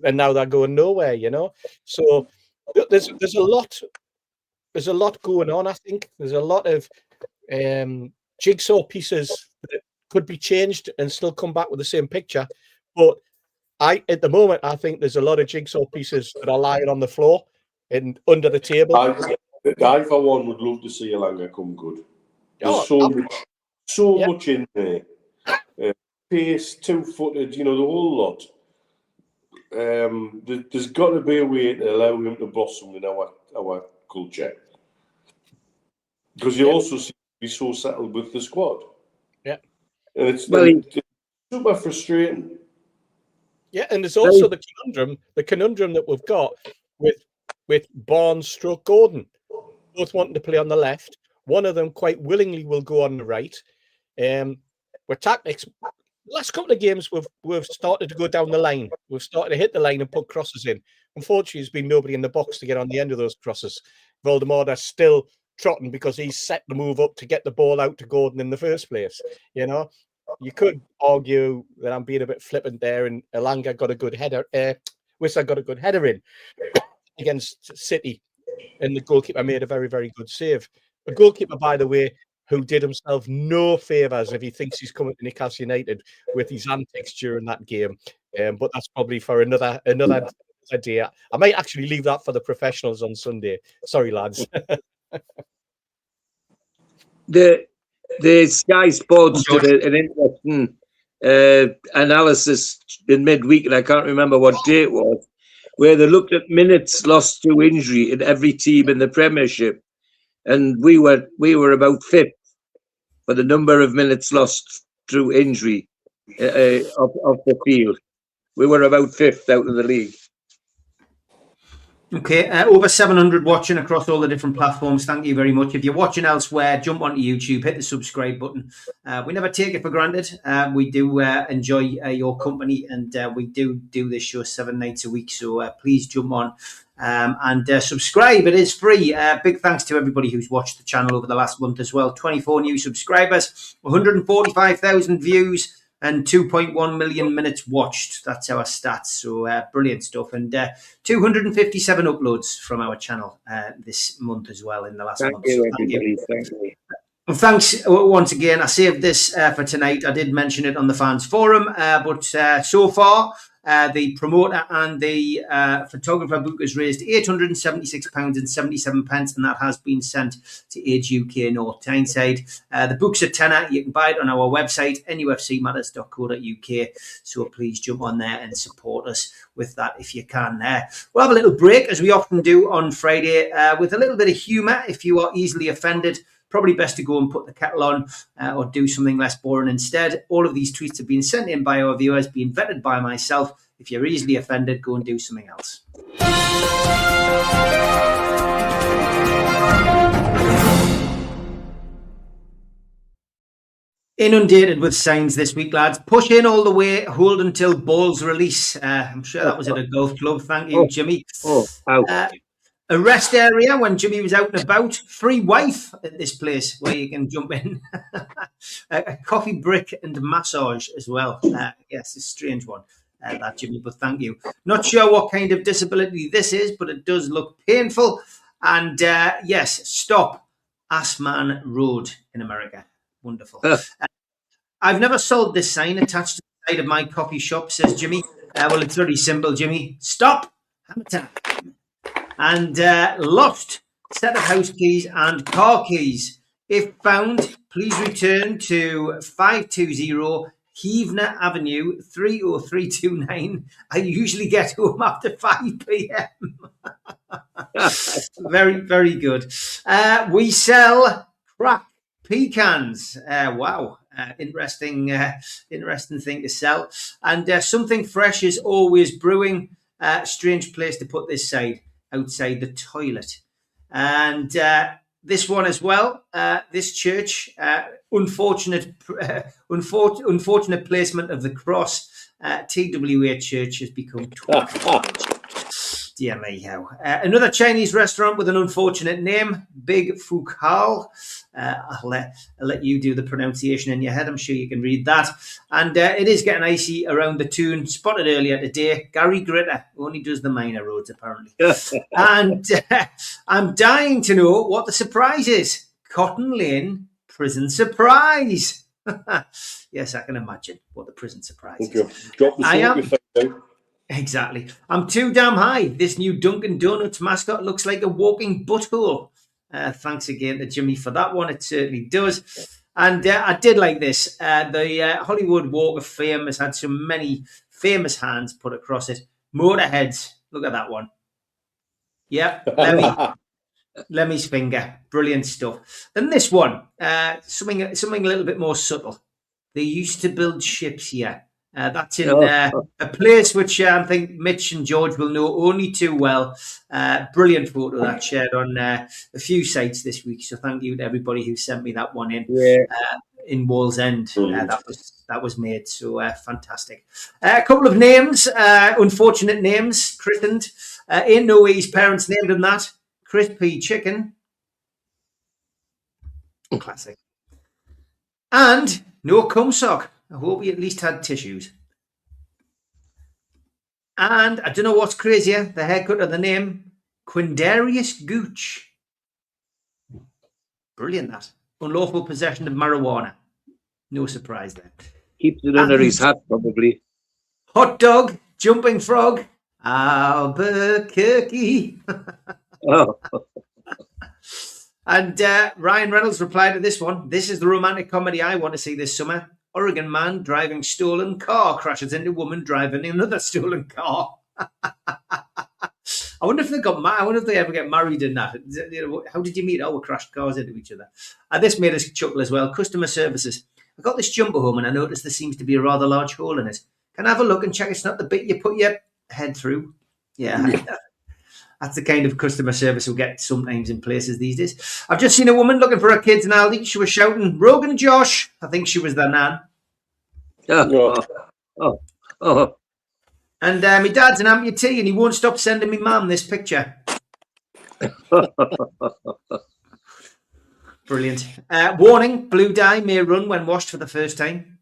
And now they're going nowhere. You know, so there's a lot going on. I think there's a lot of jigsaw pieces that could be changed and still come back with the same picture. But at the moment, I think there's a lot of jigsaw pieces that are lying on the floor and under the table. I for one, would love to see Elanga come good. There's so much in there. Pace, 2-footed, you know, the whole lot. There's got to be a way to allow him to blossom in our culture. Because you also seem to be so settled with the squad. Yeah. And it's super frustrating. Yeah, and there's also the conundrum that we've got with Barnes/Gordon, both wanting to play on the left. One of them quite willingly will go on the right. With tactics, last couple of games we've started to go down the line. We've started to hit the line and put crosses in. Unfortunately, there's been nobody in the box to get on the end of those crosses. Voldemort still trotting because he's set the move up to get the ball out to Gordon in the first place. You know, you could argue that I'm being a bit flippant there, and Elanga got a good header. Wissa got a good header in against City, and the goalkeeper made a very, very good save. A goalkeeper, by the way, who did himself no favours if he thinks he's coming to Newcastle United with his antics during that game. But that's probably for another day. I might actually leave that for the professionals on Sunday. Sorry, lads. The Sky Sports did an interesting analysis in midweek, and I can't remember what day it was, where they looked at minutes lost to injury in every team in the Premiership, and we were about fifth for the number of minutes lost through injury of the field. We were about fifth out of the league. Okay, over 700 watching across all the different platforms. Thank you very much. If you're watching elsewhere, jump onto YouTube, hit the subscribe button. We never take it for granted. We do enjoy your company, and we do this show 7 nights a week. So please jump on and subscribe. It is free. Big thanks to everybody who's watched the channel over the last month as well. 24 new subscribers, 145,000 views. and 2.1 million minutes watched. That's our stats. So brilliant stuff. And 257 uploads from our channel this month as well in the last month. Thank you, So thank everybody. you. Thank you. Well, thanks once again. I saved this for tonight. I did mention it on the fans forum, but so far the promoter and the photographer book has raised £876.77, and that has been sent to Age UK North Tyneside. The book's a tenner. You can buy it on our website, nufcmatterspodcast.co.uk. So please jump on there and support us with that if you can. We'll have a little break, as we often do on Friday, with a little bit of humour. If you are easily offended, probably best to go and put the kettle on or do something less boring instead. All of these tweets have been sent in by our viewers, being vetted by myself. If you're easily offended, go and do something else. Inundated with signs this week, lads. Push in all the way, hold until balls release. I'm sure that was at a golf club. Thank you, Jimmy. A rest area when Jimmy was out and about. Free wife at this place where you can jump in. A coffee break and massage as well. Yes, a strange one, that, Jimmy, but thank you. Not sure what kind of disability this is, but it does look painful. And yes, stop Assman Road in America. Wonderful. I've never sold this sign attached to the side of my coffee shop, says Jimmy. Well, it's very simple, Jimmy. Stop hammer time. And lost set of house keys and car keys. If found, please return to 520 Heavener Avenue, 30329. I usually get home after 5 p.m. Very, very good. We sell crack pecans. Wow. Interesting thing to sell. And something fresh is always brewing. Strange place to put this side. Outside the toilet. And this one as well, this church, unfortunate placement of the cross. TWA Church has become dear me, how. Another Chinese restaurant with an unfortunate name, Big Fukal. I'll let you do the pronunciation in your head. I'm sure you can read that. And it is getting icy around the tune. Spotted earlier today. Gary Gritter only does the minor roads, apparently. And I'm dying to know what the surprise is. Cotton Lane prison surprise. Yes, I can imagine what the prison surprise is. Drop the Exactly. I'm too damn high. This new Dunkin' Donuts mascot looks like a walking butthole. Thanks again to Jimmy for that one. It certainly does. And I did like this. The Hollywood Walk of Fame has had so many famous hands put across it. Motorheads. Look at that one. Yeah. Lemmy's finger. Brilliant stuff. And this one, something a little bit more subtle. They used to build ships here. That's in a place which I think Mitch and George will know only too well. Brilliant photo that shared on a few sites this week. So thank you to everybody who sent me that one in. In Wallsend. That was made. So fantastic. A couple of names, unfortunate names, christened. Ain't no way his parents named him that. Crispy Chicken. Classic. And no cum sock. I hope he at least had tissues. And I don't know what's crazier, the haircut or the name, Quindarius Gooch. Brilliant, that. Unlawful possession of marijuana. No surprise there. Keeps it under his hat, probably. Hot dog, jumping frog, Albuquerque. And Ryan Reynolds replied to this one. This is the romantic comedy I want to see this summer. Oregon man driving stolen car crashes into woman driving another stolen car. I wonder if they got married. I wonder if they ever get married in that. How did you meet? Oh, we crashed cars into each other. And this made us chuckle as well. Customer services. I got this jumper home and I noticed there seems to be a rather large hole in it. Can I have a look and check it's not the bit you put your head through? Yeah. That's the kind of customer service we get sometimes in places these days. I've just seen a woman looking for her kids in Aldi. She was shouting, Rogan Josh. I think she was their nan. And my dad's an amputee and he won't stop sending me mum this picture. Brilliant. Warning, blue dye may run when washed for the first time.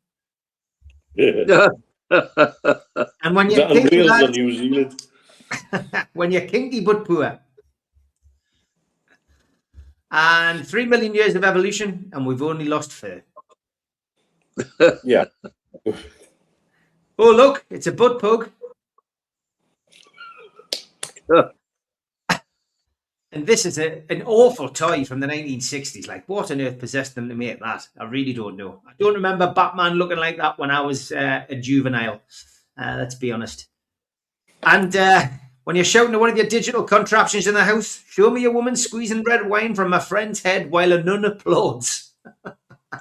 Yeah. And when Is you're that on kinky, Wales or lad, New Zealand? when you're kinky but poor. And 3 million years of evolution, and we've only lost fur. Yeah. Oh, look, it's a butt pug. And this is an awful toy from the 1960s. Like, what on earth possessed them to make that? I really don't know. I don't remember Batman looking like that when I was a juvenile. Let's be honest. And when you're shouting to one of your digital contraptions in the house, show me a woman squeezing red wine from a friend's head while a nun applauds.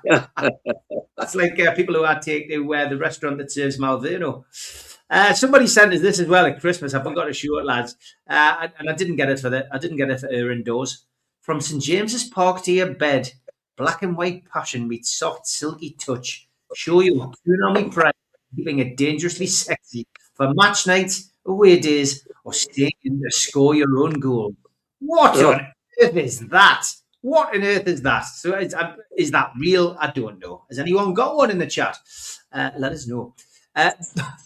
That's like people who I take to the restaurant that serves Malvino. Somebody sent us this as well at Christmas. I forgot to show it, lads, and I didn't get it for her indoors. From St James's Park to your bed, black and white passion meets soft silky touch. Show your tsunami pride, keeping it dangerously sexy for match nights, away days, or staying in to score your own goal. What on earth is that? What on earth is that? So is that real? I don't know. Has anyone got one in the chat? Let us know.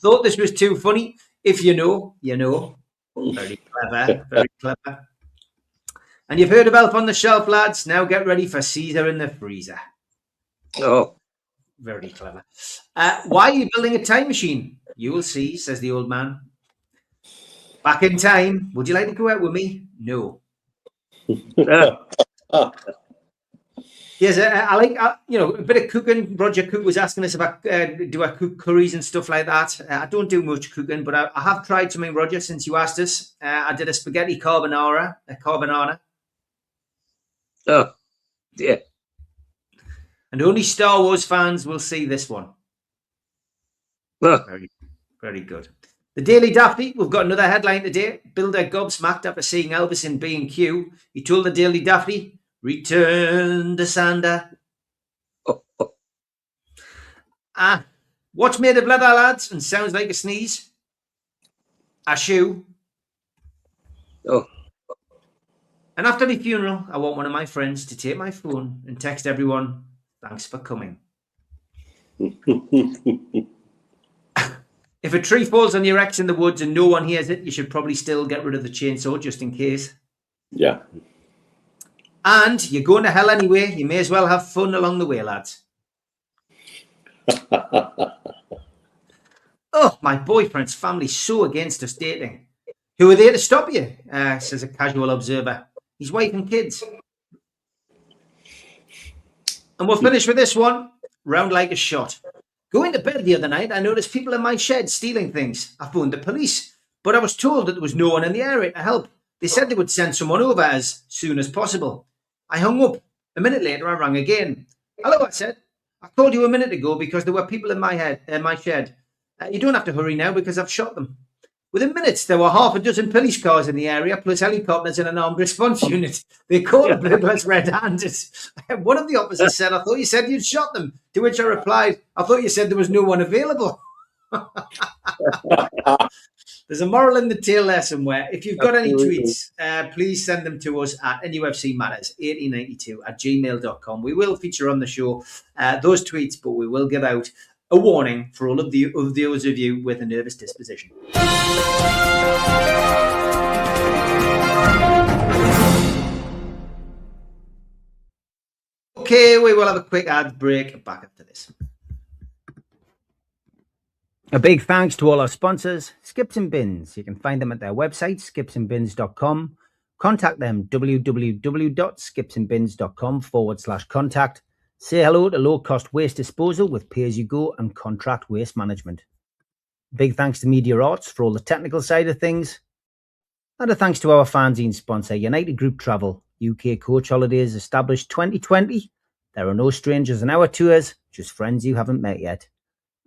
Thought this was too funny. If you know, you know. Very clever, very clever. And you've heard of Elf on the Shelf, lads. Now get ready for Caesar in the freezer. Oh, very clever. Why are you building a time machine? You will see, says the old man. Back in time. Would you like to go out with me? No. Yes, I like, a bit of cooking. Roger Cook was asking us about do I cook curries and stuff like that. I don't do much cooking, but I have tried something, Roger, since you asked us. I did a spaghetti carbonara. oh, yeah. And only Star Wars fans will see this one. Oh. Very, very good. The Daily Daffy, we've got another headline today. Builder gobsmacked after seeing Elvis in B&Q. He told the Daily Daffy, return to Sander. What's made of leather, lads, and sounds like a sneeze? A shoe. Oh. And after my funeral, I want one of my friends to take my phone and text everyone, thanks for coming. If a tree falls on your ex in the woods and no one hears it, you should probably still get rid of the chainsaw just in case. Yeah. And you're going to hell anyway. You may as well have fun along the way, lads. Oh, my boyfriend's family's so against us dating. Who are there to stop you? Says a casual observer. His wife and kids. And we'll finish with this one. Round like a shot. Going to bed the other night, I noticed people in my shed stealing things. I phoned the police, but I was told that there was no one in the area to help. They said they would send someone over as soon as possible. I hung up. A minute later, I rang again. Hello, I said. I called you a minute ago because there were people in my shed. You don't have to hurry now because I've shot them. Within minutes, there were half a dozen police cars in the area, plus helicopters and an armed response unit. They caught the burglars red-handed. One of the officers said, I thought you said you'd shot them. To which I replied, I thought you said there was no one available. There's a moral in the tale there somewhere. If you've got any tweets, please send them to us at nufcmatters1892@gmail.com. We will feature on the show those tweets, but we will give out a warning for all of those of you with a nervous disposition. Okay, we will have a quick ad break. Back after this. A big thanks to all our sponsors, Skips and Bins. You can find them at their website, skipsandbins.com. Contact them, www.skipsandbins.com/contact. Say hello to low-cost waste disposal with pay-as-you-go and contract waste management. Big thanks to Media Arts for all the technical side of things. And a thanks to our fanzine sponsor, United Group Travel, UK Coach Holidays, established 2020. There are no strangers on our tours, just friends you haven't met yet.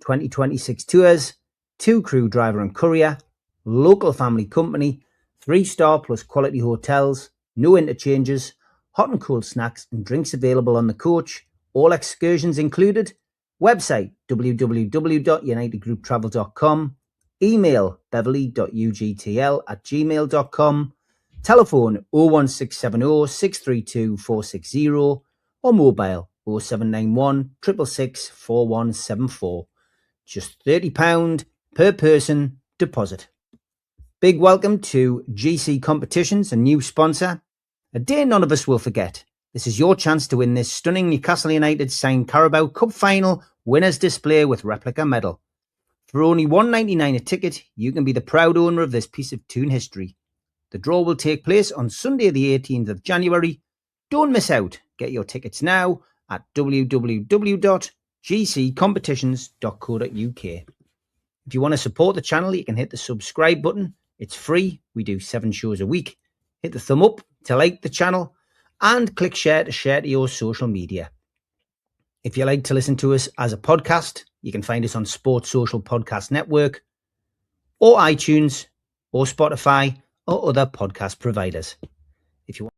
2026 tours, 2 crew, driver and courier, local family company, 3-star plus quality hotels, no interchanges, hot and cold snacks and drinks available on the coach, all excursions included. Website www.unitedgrouptravel.com. Email beverly.ugtl@gmail.com. Telephone 01670 632 460 or mobile 0791 666 4174. just £30 per person deposit. Big welcome to GC Competitions, a new sponsor. A day none of us will forget. This is your chance to win this stunning Newcastle United signed Carabao Cup final winners display with replica medal. For only $1.99 a ticket, you can be the proud owner of this piece of Toon history. The draw will take place on Sunday the 18th of January. Don't miss out. Get your tickets now at www.gccompetitions.co.uk. If you want to support the channel, you can hit the subscribe button. It's free. We do 7 shows a week. Hit the thumb up to like the channel and click share to your social media. If you like to listen to us as a podcast, you can find us on Sports Social Podcast Network or iTunes or Spotify or other podcast providers. If you want.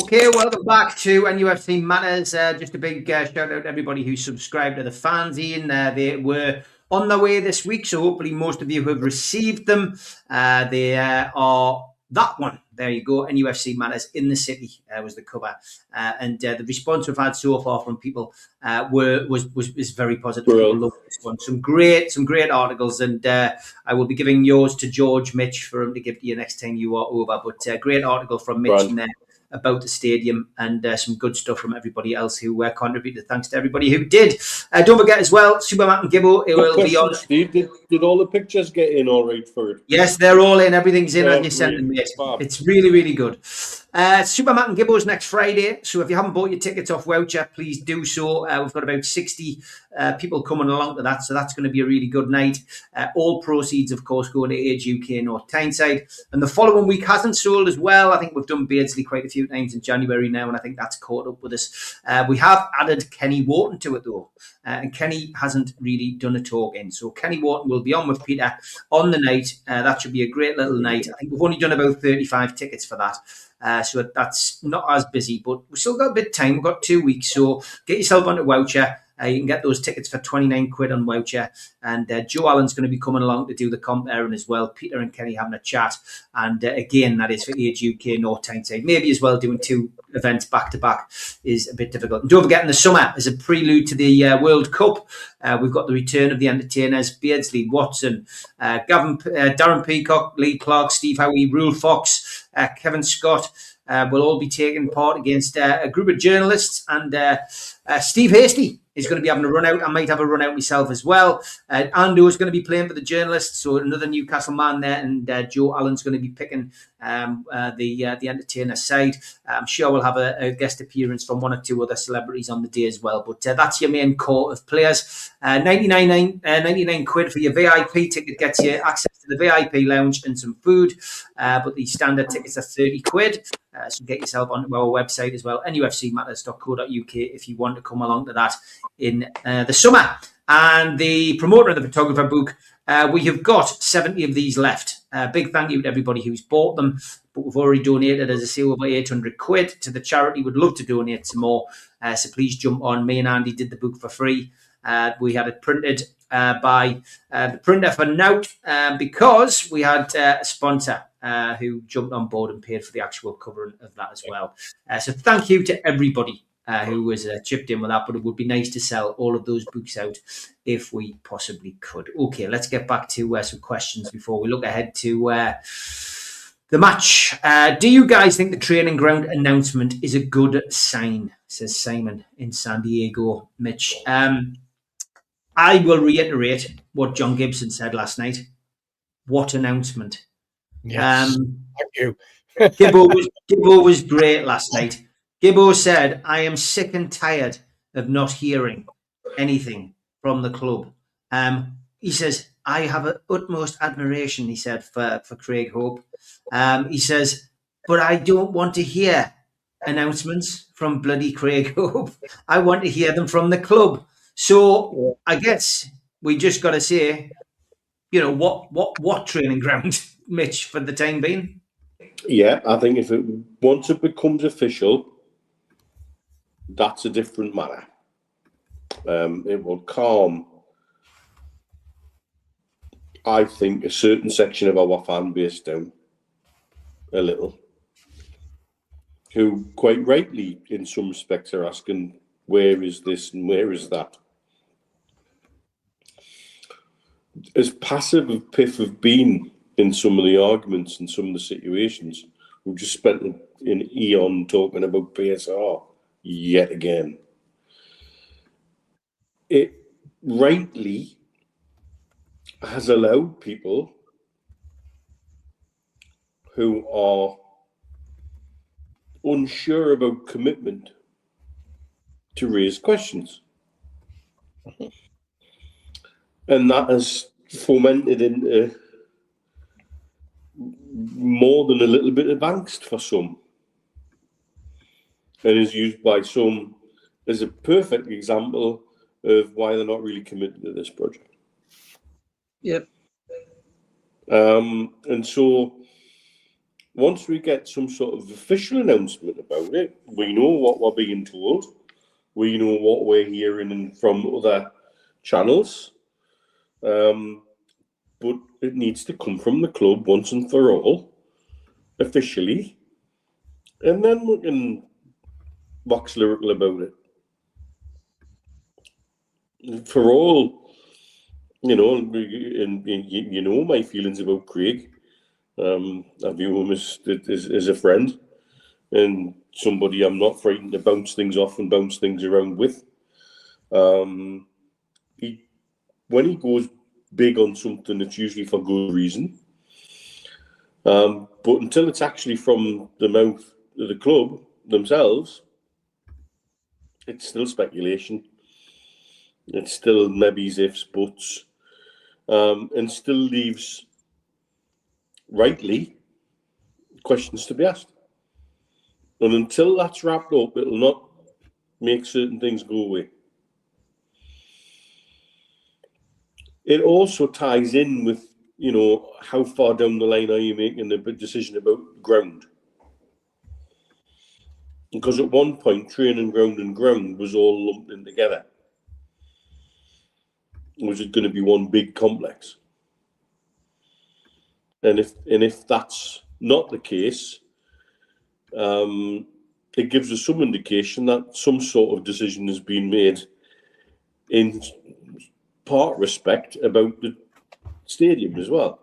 Okay, welcome back to NUFC Matters. Just a big shout out to everybody who subscribed to the fanzine. They were on their way this week, so hopefully most of you have received them. They are that one. There you go. NUFC Matters in the City was the cover, and the response we've had so far from people was very positive. People love this one. Some great articles, and I will be giving yours to George Mitch for him to give to you next time you are over. But great article from Mitch in there about the stadium, and some good stuff from everybody else who contributed. Thanks to everybody who did. Don't forget as well, Superman and Gibbo, it will be on. Steve, did all the pictures get in all right for it? Yes, they're all in. Everything's in as you sent them, mate. It's really, really good. Superman and Gibbo's next Friday, so if you haven't bought your tickets off Voucher, please do so. We've got about 60 people coming along to that, so that's going to be a really good night. All proceeds, of course, going to Age UK North Tyneside. And the following week hasn't sold as well. I think we've done Beardsley quite a few times in January now, and I think that's caught up with us. We have added Kenny Wharton to it, though, and Kenny hasn't really done a talk in. So Kenny Wharton will be on with Peter on the night. That should be a great little night. I think we've only done about 35 tickets for that. So that's not as busy, but we've still got a bit of time. We've got 2 weeks, so get yourself onto Voucher. You can get those tickets for £29 on Voucher. And Joe Allen's going to be coming along to do the comp airing as well. Peter and Kenny having a chat. And again, that is for Age UK North Tyneside. Maybe as well doing 2 events back to back is a bit difficult. And don't forget, in the summer, as a prelude to the World Cup, we've got the return of the entertainers: Beardsley, Watson, Darren Peacock, Lee Clark, Steve Howie, Rule Fox, Kevin Scott. Will all be taking part against a group of journalists, and Steve Hasty is going to be having a run out. I might have a run out myself as well. Ando is going to be playing for the journalists, so another Newcastle man there, and Joe Allen's going to be picking the entertainer side. I'm sure we'll have a guest appearance from 1 or 2 other celebrities on the day as well. But that's your main core of players. 99 quid for your VIP ticket gets you access to the VIP lounge and some food. But the standard tickets are 30 quid. So get yourself onto our website as well, nufcmatterspodcast.co.uk, if you want to come along to that in the summer. And the promoter of the photographer book, we have got 70 of these left. Big thank you to everybody who's bought them, but we've already donated, as I say, over 800 quid to the charity. Would love to donate some more, so please jump on. Me and Andy did the book for free. We had it printed by the printer for Nout because we had a sponsor who jumped on board and paid for the actual covering of that as well. So thank you to everybody who was chipped in with that, but it would be nice to sell all of those books out if we possibly could. Okay, let's get back to some questions before we look ahead to the match. Do you guys think the training ground announcement is a good sign, says Simon in San Diego? Mitch, I will reiterate what John Gibson said last night. What announcement? Yes, thank you. Gibbo was great last night. Gibbo said, I am sick and tired of not hearing anything from the club. He says, I have an utmost admiration, he said, for Craig Hope. He says, but I don't want to hear announcements from bloody Craig Hope. I want to hear them from the club. So I guess we just got to say, you know, what training ground, Mitch, for the time being? Yeah, I think once it becomes official, that's a different matter. It will calm, I think, a certain section of our fan base down a little, who quite rightly, in some respects, are asking, where is this and where is that? as passive as PIF have been in some of the arguments and some of the situations, we've just spent an eon talking about PSR yet again. It rightly has allowed people who are unsure about commitment to raise questions. And that has fomented into more than a little bit of angst for some, and is used by some as a perfect example of why they're not really committed to this project. Yep. And so once we get some sort of official announcement about it, we know what we're being told, we know what we're hearing from other channels, but it needs to come from the club once and for all, officially, and then we can wax lyrical about it. For all, you know, and you know my feelings about Craig. I view him as a friend and somebody I'm not frightened to bounce things off and bounce things around with. When he goes big on something, it's usually for good reason. But until it's actually from the mouth of the club themselves, it's still speculation. It's still maybes, ifs, buts, and still leaves, rightly, questions to be asked. And until that's wrapped up, it'll not make certain things go away. It also ties in with, you know, how far down the line are you making the big decision about ground? Because at one point, training ground and ground was all lumped in together. Was it going to be one big complex? And if that's not the case, it gives us some indication that some sort of decision has been made in part respect about the stadium as well.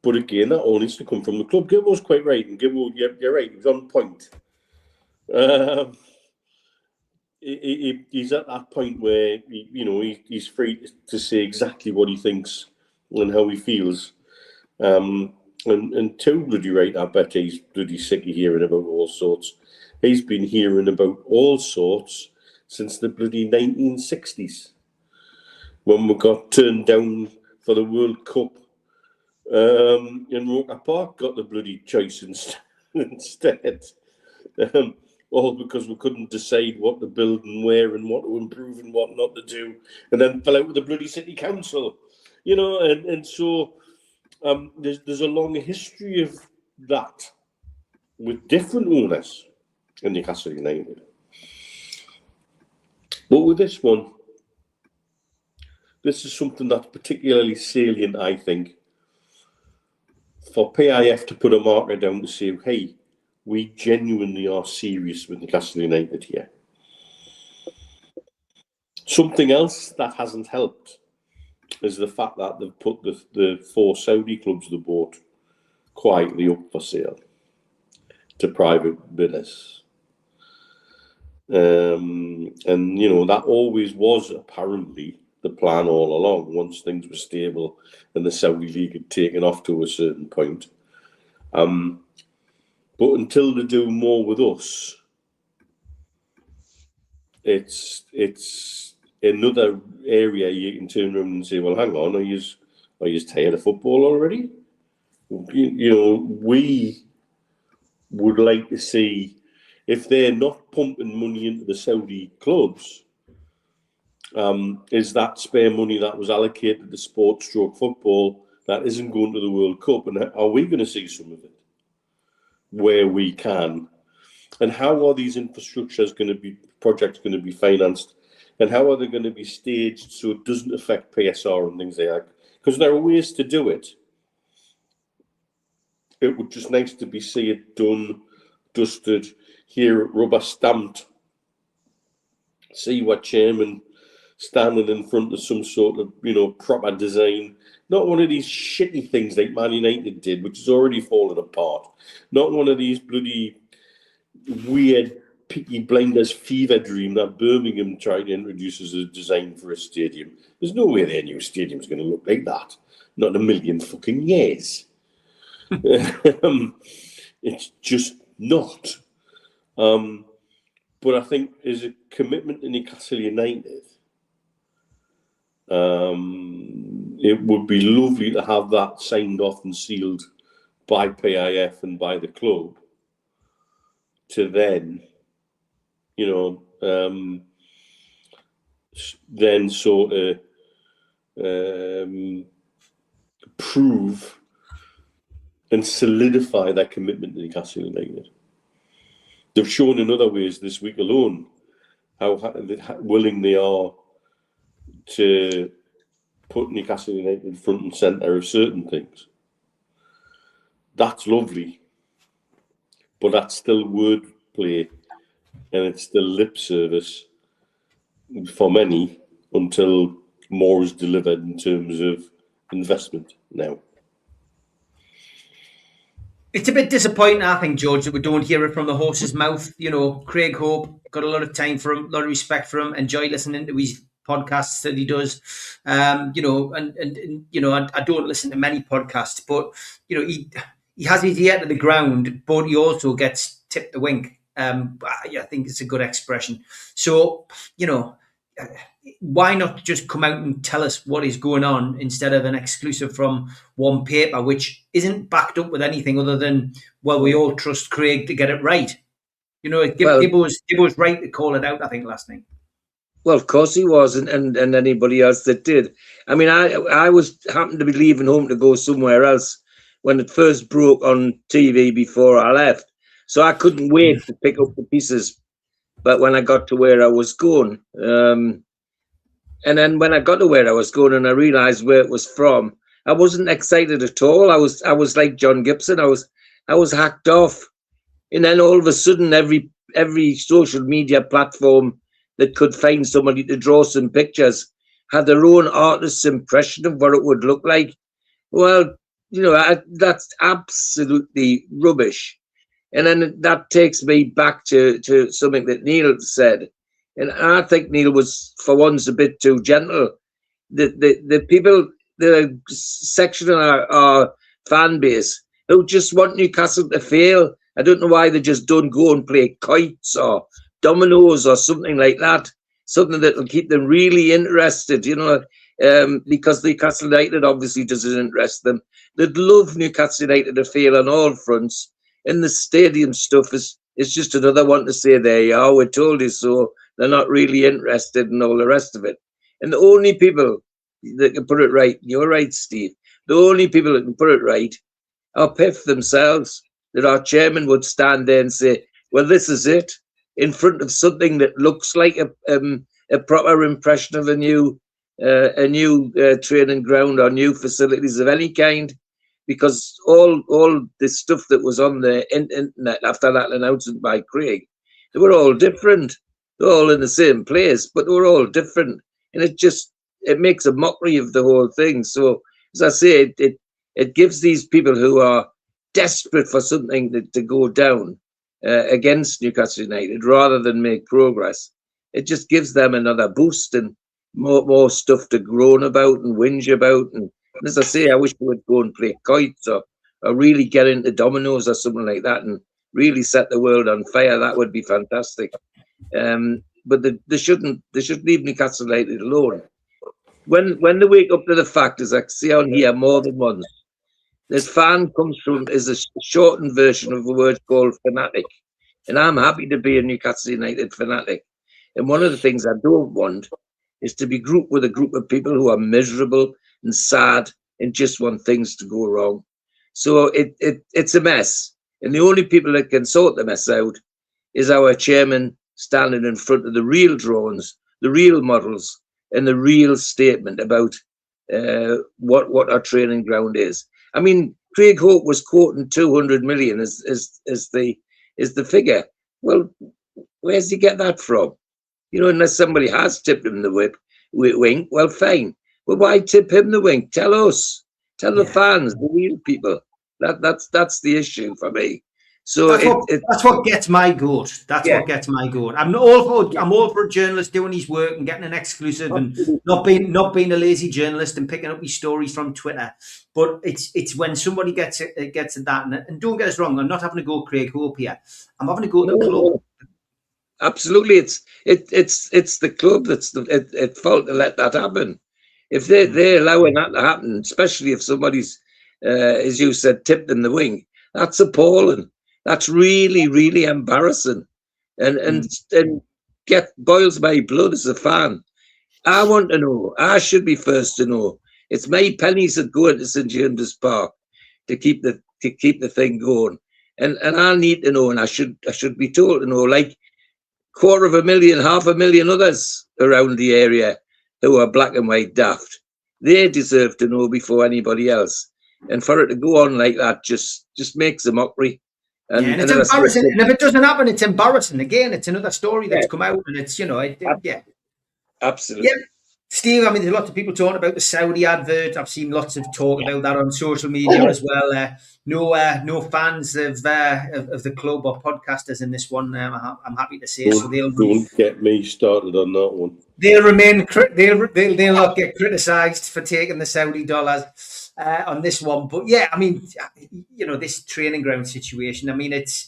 But again, that all needs to come from the club. Gilmore's quite right, and Gilmore, you're right, he's on point. He's at that point where he's free to say exactly what he thinks and how he feels. And too bloody right, I bet he's bloody sick of hearing about all sorts. He's been hearing about all sorts since the bloody 1960s, when we got turned down for the World Cup. And Roker Park got the bloody choice instead. All because we couldn't decide what to build and where and what to improve and what not to do, and then fell out with the bloody city council, and so there's a long history of that with different owners in Newcastle United. But with this one, this is something that's particularly salient, I think, for PIF to put a marker down to say, hey, we genuinely are serious with Newcastle United here. Something else that hasn't helped is the fact that they've put the 4 Saudi clubs they bought quietly up for sale to private bidders. And, that always was apparently the plan all along, once things were stable and the Saudi League had taken off to a certain point. But until they do more with us, it's another area you can turn around and say, well, hang on, are you tired of football already? We would like to see, if they're not pumping money into the Saudi clubs, is that spare money that was allocated to sports stroke football that isn't going to the World Cup, and are we going to see some of it where we can? And how are these projects going to be financed, and how are they going to be staged so it doesn't affect PSR and things like that? Because there are ways to do it. It would just nice to see it done, dusted, here rubber stamped. See what chairman standing in front of some sort of, proper design. Not one of these shitty things like Man United did, which is already falling apart. Not one of these bloody weird Peaky Blinders fever dream that Birmingham tried to introduce as a design for a stadium. There's no way their new stadium is going to look like that. Not in a million fucking years. It's just not. But I think as a commitment to Newcastle United, it would be lovely to have that signed off and sealed by PIF and by the club to then, then sort of prove and solidify that commitment to Newcastle United. They've shown in other ways this week alone how willing they are to put Newcastle United front and centre of certain things. That's lovely, but that's still wordplay and it's still lip service for many until more is delivered in terms of investment now. It's a bit disappointing, I think, George, that we don't hear it from the horse's mouth. Craig Hope, got a lot of time for him, a lot of respect for him, enjoy listening to his podcasts that he does. I don't listen to many podcasts, but, he has his ear to the ground, but he also gets tipped the wink. I think it's a good expression. So, why not just come out and tell us what is going on instead of an exclusive from one paper, which isn't backed up with anything other than, well, we all trust Craig to get it right. Gibbo was right to call it out, I think, last night. Well, of course he was, and anybody else that did. I mean, I happened to be leaving home to go somewhere else when it first broke on TV before I left. So I couldn't wait to pick up the pieces. But when I got to where I was going, and then when I got to where I was going and I realised where it was from, I wasn't excited at all. I was like John Gibson. I was hacked off, and then all of a sudden, every social media platform that could find somebody to draw some pictures had their own artist's impression of what it would look like. Well, that's absolutely rubbish. And then that takes me back to something that Neil said. And I think Neil was, for once, a bit too gentle. The people, the section of our fan base who just want Newcastle to fail. I don't know why they just don't go and play kites or dominoes or something like that. Something that will keep them really interested, because Newcastle United obviously doesn't interest them. They'd love Newcastle United to fail on all fronts. And the stadium stuff is just another one to say, there you are, we told you so. They're not really interested in all the rest of it. And the only people that can put it right, you're right, Steve, the only people that can put it right are PIF themselves, that our chairman would stand there and say, well, this is it, in front of something that looks like a proper impression of a new training ground or new facilities of any kind. Because all the stuff that was on the internet after that announcement by Craig, they were all different. They're all in the same place, but they were all different. And it makes a mockery of the whole thing. So, as I say, it gives these people who are desperate for something to go down against Newcastle United rather than make progress. It just gives them another boost and more stuff to groan about and whinge about. And as I say, I wish we would go and play kites or really get into dominoes or something like that and really set the world on fire. That would be fantastic. But they shouldn't leave Newcastle United alone. When they wake up to the fact, as I see on here more than once, this fan is a shortened version of a word called fanatic. And I'm happy to be a Newcastle United fanatic. And one of the things I don't want is to be grouped with a group of people who are miserable and sad and just want things to go wrong. So it's a mess. And the only people that can sort the mess out is our chairman standing in front of the real drawings, the real models, and the real statement about what our training ground is. I mean, Craig Hope was quoting 200 million as the figure. Well, where's he get that from? Unless somebody has tipped him the whip. wink, well, fine. Well, why tip him the wink? Tell us. Tell the fans, the real people. That's the issue for me. So that's what gets my goat. That's what gets my goat. I'm all for a journalist doing his work and getting an exclusive and not being a lazy journalist and picking up his stories from Twitter. But it's when somebody gets at that, and don't get us wrong, I'm not having to go Craig Hope here. I'm having to go to the club. Absolutely, it's the club that's at fault to let that happen. If they're allowing that to happen, especially if somebody's, as you said, tipped in the wing, that's appalling. That's really, really embarrassing, and boils my blood as a fan. I want to know. I should be first to know. It's my pennies that go into St James's Park to keep the thing going, and I need to know, and I should be told to know. Like 250,000, 500,000 others around the area who are black and white daft. They deserve to know before anybody else. And for it to go on like that just makes a mockery. And it's embarrassing. And if it doesn't happen, it's embarrassing. Again, it's another story that's come out, and it's, Absolutely. Yeah. Steve, I mean, there's lots of people talking about the Saudi advert. I've seen lots of talk about that on social media as well. No fans of the club or podcasters in this one. I'm happy to say. Don't get me started on that one. They'll remain. They'll not get criticised for taking the Saudi dollars on this one. But yeah, I mean, this training ground situation. I mean, it's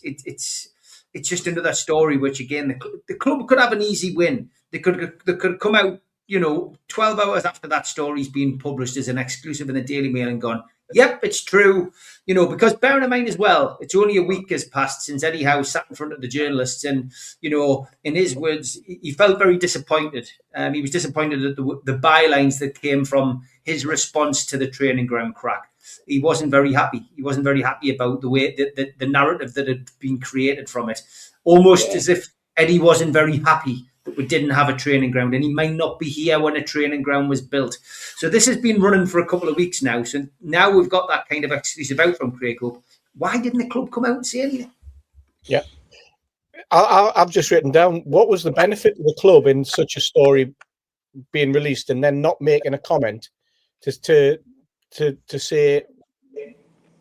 just another story. Which again, the club could have an easy win. They could come out, 12 hours after that story's been published as an exclusive in the Daily Mail and gone, yep, it's true. Because bearing in mind as well, it's only a week has passed since Eddie Howe sat in front of the journalists and, in his words, he felt very disappointed. He was disappointed at the bylines that came from his response to the training ground crack. He wasn't very happy. He wasn't very happy about the way that the narrative that had been created from it. Almost as if Eddie wasn't very happy that we didn't have a training ground, and he might not be here when a training ground was built. So this has been running for a couple of weeks now. So now we've got that kind of exclusive out from Craig Hope. Why didn't the club come out and say anything? Yeah. I've just written down, what was the benefit of the club in such a story being released and then not making a comment to say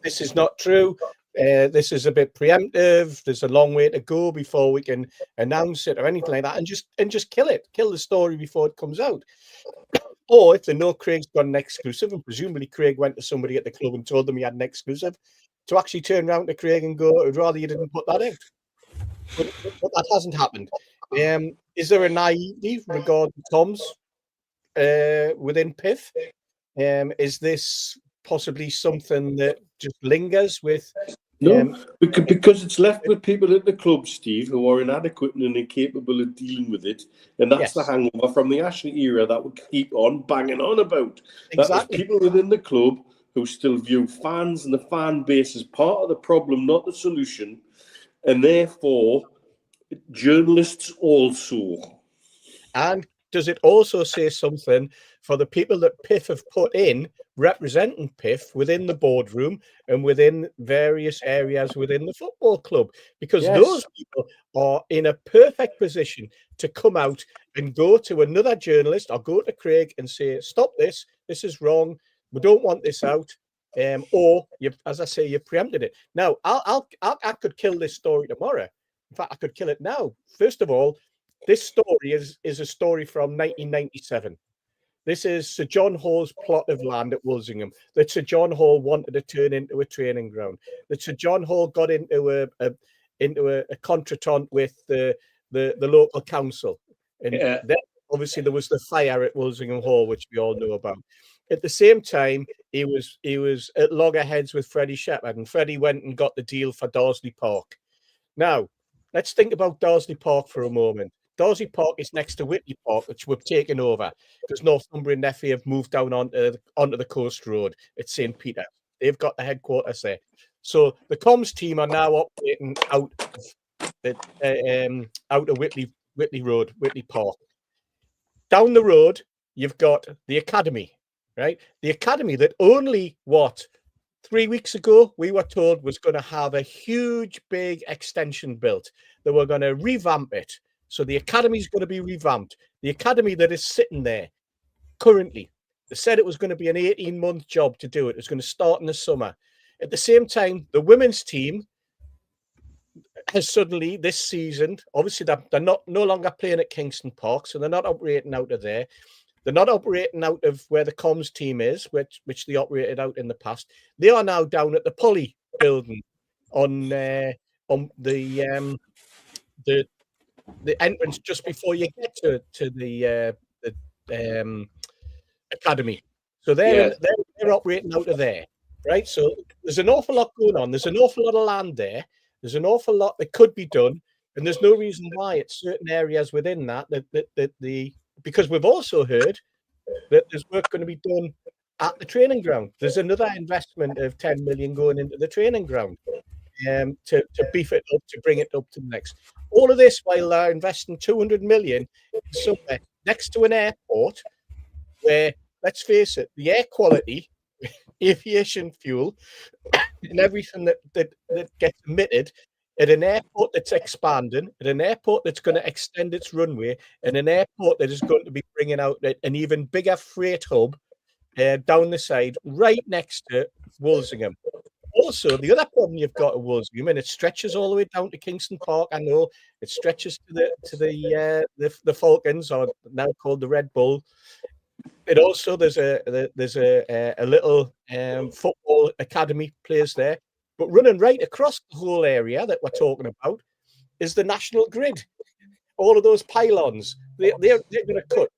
this is not true? This is a bit preemptive. There's a long way to go before we can announce it or anything like that, and just kill the story before it comes out. Or if they know Craig's got an exclusive, and presumably Craig went to somebody at the club and told them he had an exclusive, to actually turn around to Craig and go, I'd rather you didn't put that out. But that hasn't happened. Is there a naivety regarding Tom's within PIF? Is this possibly something that just lingers with? No, because it's left with people at the club, Steve, who are inadequate and incapable of dealing with it. And that's the hangover from the Ashley era that we keep on banging on about. Exactly. That was people within the club who still view fans and the fan base as part of the problem, not the solution. And therefore, journalists also. And does it also say something for the people that PIF have put in representing PIF within the boardroom and within various areas within the football club? Because those people are in a perfect position to come out and go to another journalist or go to Craig and say, stop this is wrong, we don't want this out. Or, as I say, you preempted it. Now, I could kill this story tomorrow. In fact, I could kill it now. First of all, this story is a story from 1997. This is Sir John Hall's plot of land at Walsingham that Sir John Hall wanted to turn into a training ground. That Sir John Hall got into a contretemps with the local council, and then obviously there was the fire at Walsingham Hall, which we all know about. At the same time, he was at loggerheads with Freddie Shepherd, and Freddie went and got the deal for Darsley Park. Now, let's think about Darsley Park for a moment. Darsley Park is next to Whitley Park, which we've taken over because Northumberland and FA have moved down onto the Coast Road at St. Peter. They've got the headquarters there. So the comms team are now operating out of Whitley Road, Whitley Park. Down the road, you've got the academy, right? The academy that only 3 weeks ago, we were told was going to have a huge, big extension built. They were going to revamp it. So the academy is going to be revamped. The academy that is sitting there currently. They said it was going to be an 18-month job to do it. It was going to start in the summer. At the same time, the women's team has suddenly this season, obviously they're no longer playing at Kingston Park, so they're not operating out of there. They're not operating out of where the comms team is, which they operated out in the past. They are now down at the Poly building on the entrance just before you get to the academy. So they're operating out of there, right? So there's an awful lot going on. There's an awful lot of land there. There's an awful lot that could be done, and there's no reason why it's certain areas within that because we've also heard that there's work going to be done at the training ground. There's another investment of 10 million going into the training ground to beef it up, to bring it up to the next. All of this while they're investing 200 million somewhere next to an airport where, let's face it, the air quality, aviation fuel, and everything that gets emitted at an airport that's expanding, at an airport that's going to extend its runway, and an airport that is going to be bringing out an even bigger freight hub down the side, right next to Walsingham. Also, the other problem you've got at Walsingham, and it stretches all the way down to Kingston Park. I know it stretches to the Falcons, or now called the Red Bull. It also there's a little football academy plays there, but running right across the whole area that we're talking about is the national grid. All of those pylons, they're going to cut.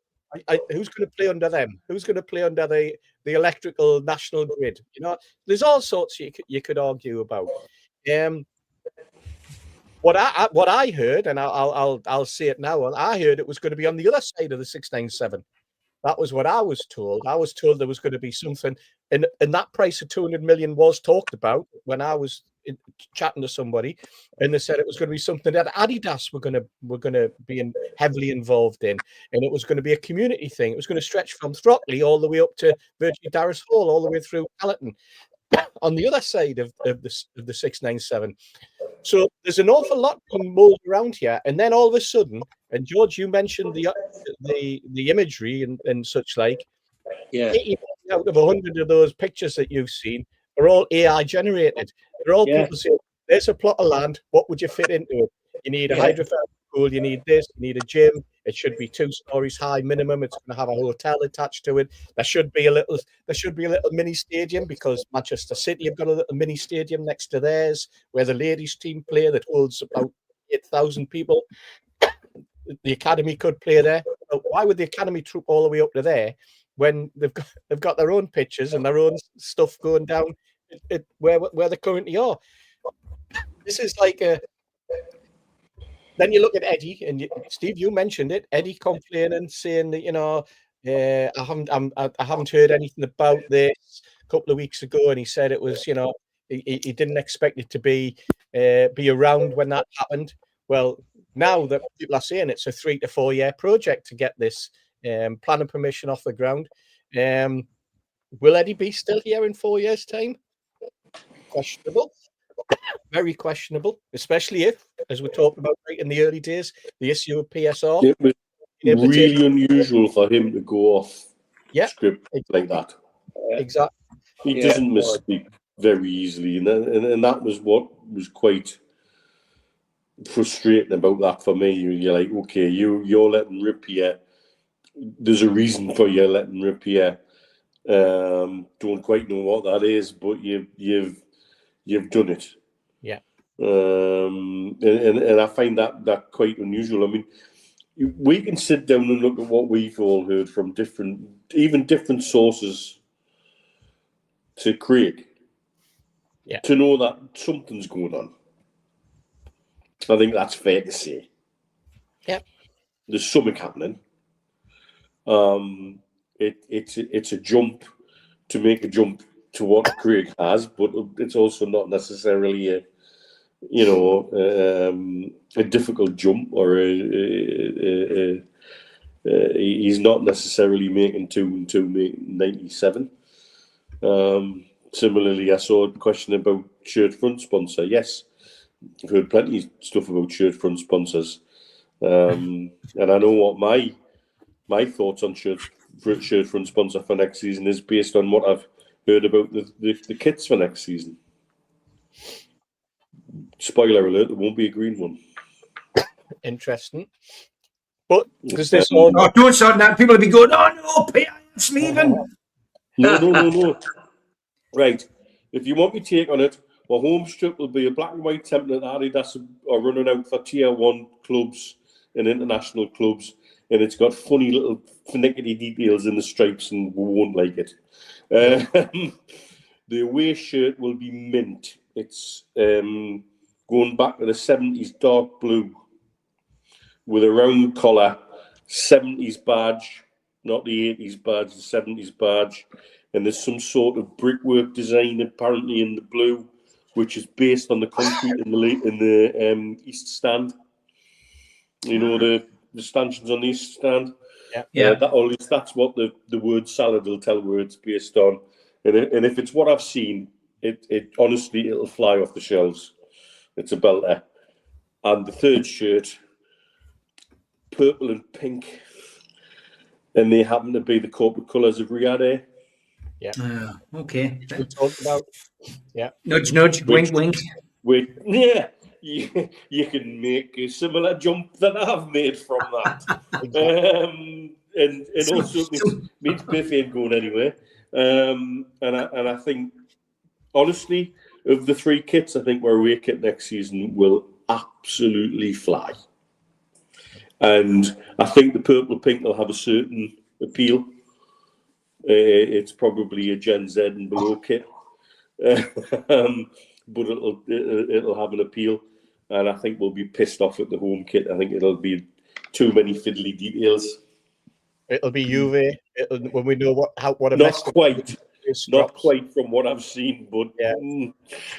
Who's going to play under them? Who's going to play under the electrical national grid? You know, there's all sorts you could argue about. What I heard, and I'll say it now. I heard it was going to be on the other side of the 697. That was what I was told. I was told there was going to be something, and that price of 200 million was talked about when I was chatting to somebody, and they said it was going to be something that Adidas were going to be heavily involved in, and it was going to be a community thing. It was going to stretch from Throckley all the way up to Virgin Darras Hall, all the way through Callerton, on the other side of the 697. So there's an awful lot being mulled around here, and then all of a sudden, and George, you mentioned the imagery and such like. Yeah. 80 out of 100 of those pictures that you've seen are all AI generated. They're all people saying, "There's a plot of land. What would you fit into it? You need a hydrotherapy pool. You need this. You need a gym. It should be 2 stories high minimum. It's going to have a hotel attached to it. There should be a little mini stadium because Manchester City have got a little mini stadium next to theirs where the ladies team play that holds about 8,000 people. The academy could play there. But why would the academy troop all the way up to there when they've got their own pitches and their own stuff going down where they currently are? This is like a. Then you look at Eddie, and Steve, you mentioned it. Eddie complaining, saying that I haven't heard anything about this a couple of weeks ago, and he said it was he didn't expect it to be around when that happened. Well, now that people are saying it's a 3 to 4 year project to get this planning permission off the ground, will Eddie be still here in 4 years' time? Questionable. Very questionable, especially if, as we talked about right in the early days, the issue of PSR. It was really unusual for him to go off script like that. Exactly. He doesn't misspeak very easily, and that was what was quite frustrating about that for me. You're like, okay, you're letting rip here. There's a reason for you letting rip here. Don't quite know what that is, but you've done it. Yeah. And I find that quite unusual. I mean, we can sit down and look at what we've all heard from different sources to Craig. Yeah. To know that something's going on. I think that's fair to say. Yeah. There's something happening. It's a jump to make a jump to what Craig has, but it's also not necessarily a difficult jump, or he's not necessarily making 2 and 2 making 97. Similarly, I saw a question about shirt front sponsor. Yes, I've heard plenty of stuff about shirt front sponsors, and I know what my thoughts on shirt shirt front sponsor for next season is based on what I've heard about the kits for next season. Spoiler alert, there won't be a green one. Interesting. But does this all... Oh, don't start that. People will be going, oh no, PIF's leaving. No. Right. If you want me to take on it, my home strip will be a black and white template Adidas are running out for tier 1 clubs and international clubs, and it's got funny little finicky details in the stripes, and we won't like it. The away shirt will be mint. It's going back to the 70s dark blue with a round collar, 70s badge, not the 80s badge, the 70s badge. And there's some sort of brickwork design apparently in the blue, which is based on the concrete in the east stand. You know, the stanchions on the east stand. Yeah. That's what the word salad will tell where it's based on. And if it's what I've seen, it honestly, it'll fly off the shelves. It's a belter. And the third shirt, purple and pink, and they happen to be the corporate colours of Riyadh. Yeah. Okay. We talked about. Yeah. Nudge, nudge, wink, wink. Yeah, you can make a similar jump that I've made from that. And also means Biff ain't going anywhere. And I think, honestly, of the 3 kits, I think our away kit next season will absolutely fly. And I think the purple pink will have a certain appeal. It's probably a Gen Z and below kit, but it'll have an appeal. And I think we'll be pissed off at the home kit. I think it'll be too many fiddly details. It'll be Juve when we know what a not mess not quite from what I've seen, but yeah.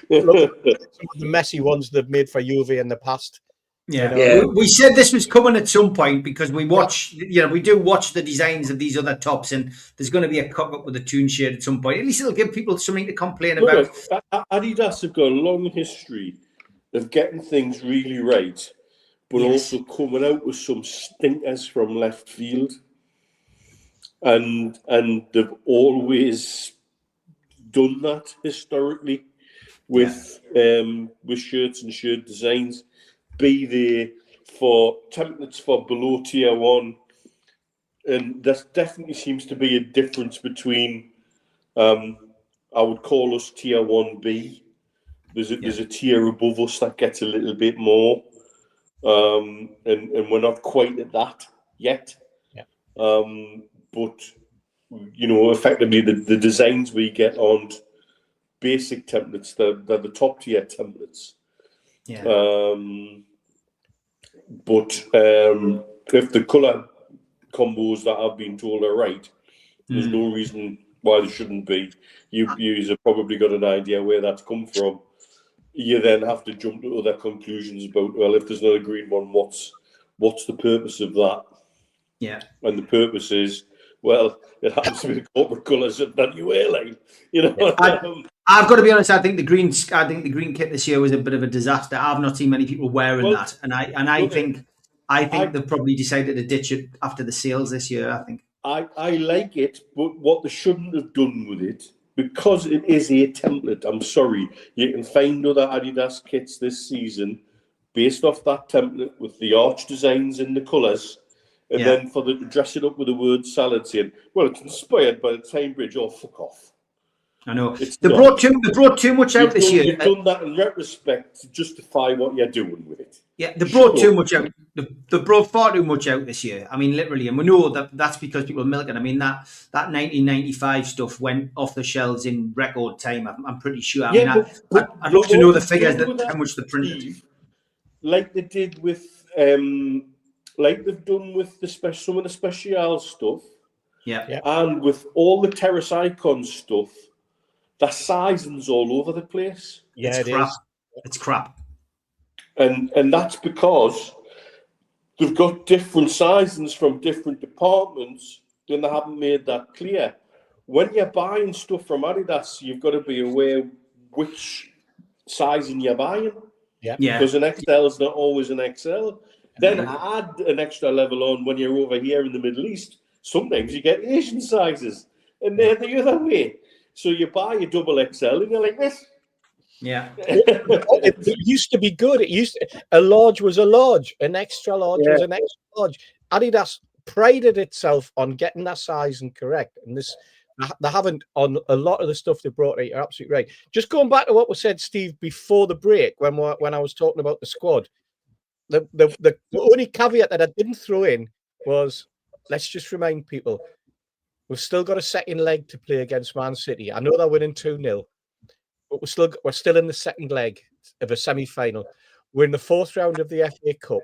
Look, some of the messy ones they've made for Juve in the past. Yeah. You know? We said this was coming at some point because we watch, we do watch the designs of these other tops, and there's going to be a cock up with a Tyne shirt at some point. At least it'll give people something to complain about. Adidas have got a long history of getting things really right, but also coming out with some stinkers from left field, and they've always done that historically with shirts and shirt designs. Be there for templates for below tier 1, and there definitely seems to be a difference between I would call us tier 1B. There's a tier above us that gets a little bit more, and we're not quite at that yet. But effectively the designs we get on basic templates, they're the top tier templates. But if the colour combos that I've been told are right, there's no reason why they shouldn't be. You've probably got an idea where that's come from. You then have to jump to other conclusions about, well, if there's not a green one, what's the purpose of that? Yeah. And the purpose is, well, it happens to be the corporate colours of that new airline. I've got to be honest. I think the green kit this year was a bit of a disaster. I've not seen many people wearing that, and I think they've probably decided to ditch it after the sales this year. I think I like it, but what they shouldn't have done with it, because it is a template. I'm sorry, you can find other Adidas kits this season based off that template with the arch designs and the colours. And then for the dress it up with the word salad, saying, well, it's inspired by the Tyne Bridge. Oh, fuck off. I know. They brought too much out this year. You've done that in retrospect to justify what you're doing with it. Yeah, they brought too much out. They brought far too much out this year. I mean, literally. And we know that's because people are milking. I mean, that 1995 stuff went off the shelves in record time. I'm pretty sure. I mean, I'd love to know the figures how much they printed. Like they did with... like they've done with some of the special stuff, and with all the Terrace Icon stuff, the sizing's all over the place. Yeah, it's crap. And that's because they've got different sizings from different departments, and they haven't made that clear. When you're buying stuff from Adidas, you've got to be aware which sizing you're buying. Yeah. Because an XL is not always an XL. Then add an extra level on when you're over here in the Middle East, Sometimes you get Asian sizes, and they're the other way. So you buy a double XL, and you're like this. Yeah. It used to be good. A large was a large, an extra large was an extra large. Adidas prided itself on getting that sizing correct, and they haven't on a lot of the stuff they brought out. You're absolutely right. Just going back to what was said, Steve, before the break, when I was talking about the squad, the only caveat that I didn't throw in was, let's just remind people, we've still got a second leg to play against Man City. I know they're winning 2-0, but we're still in the second leg of a semi-final. We're in the fourth round of the FA Cup.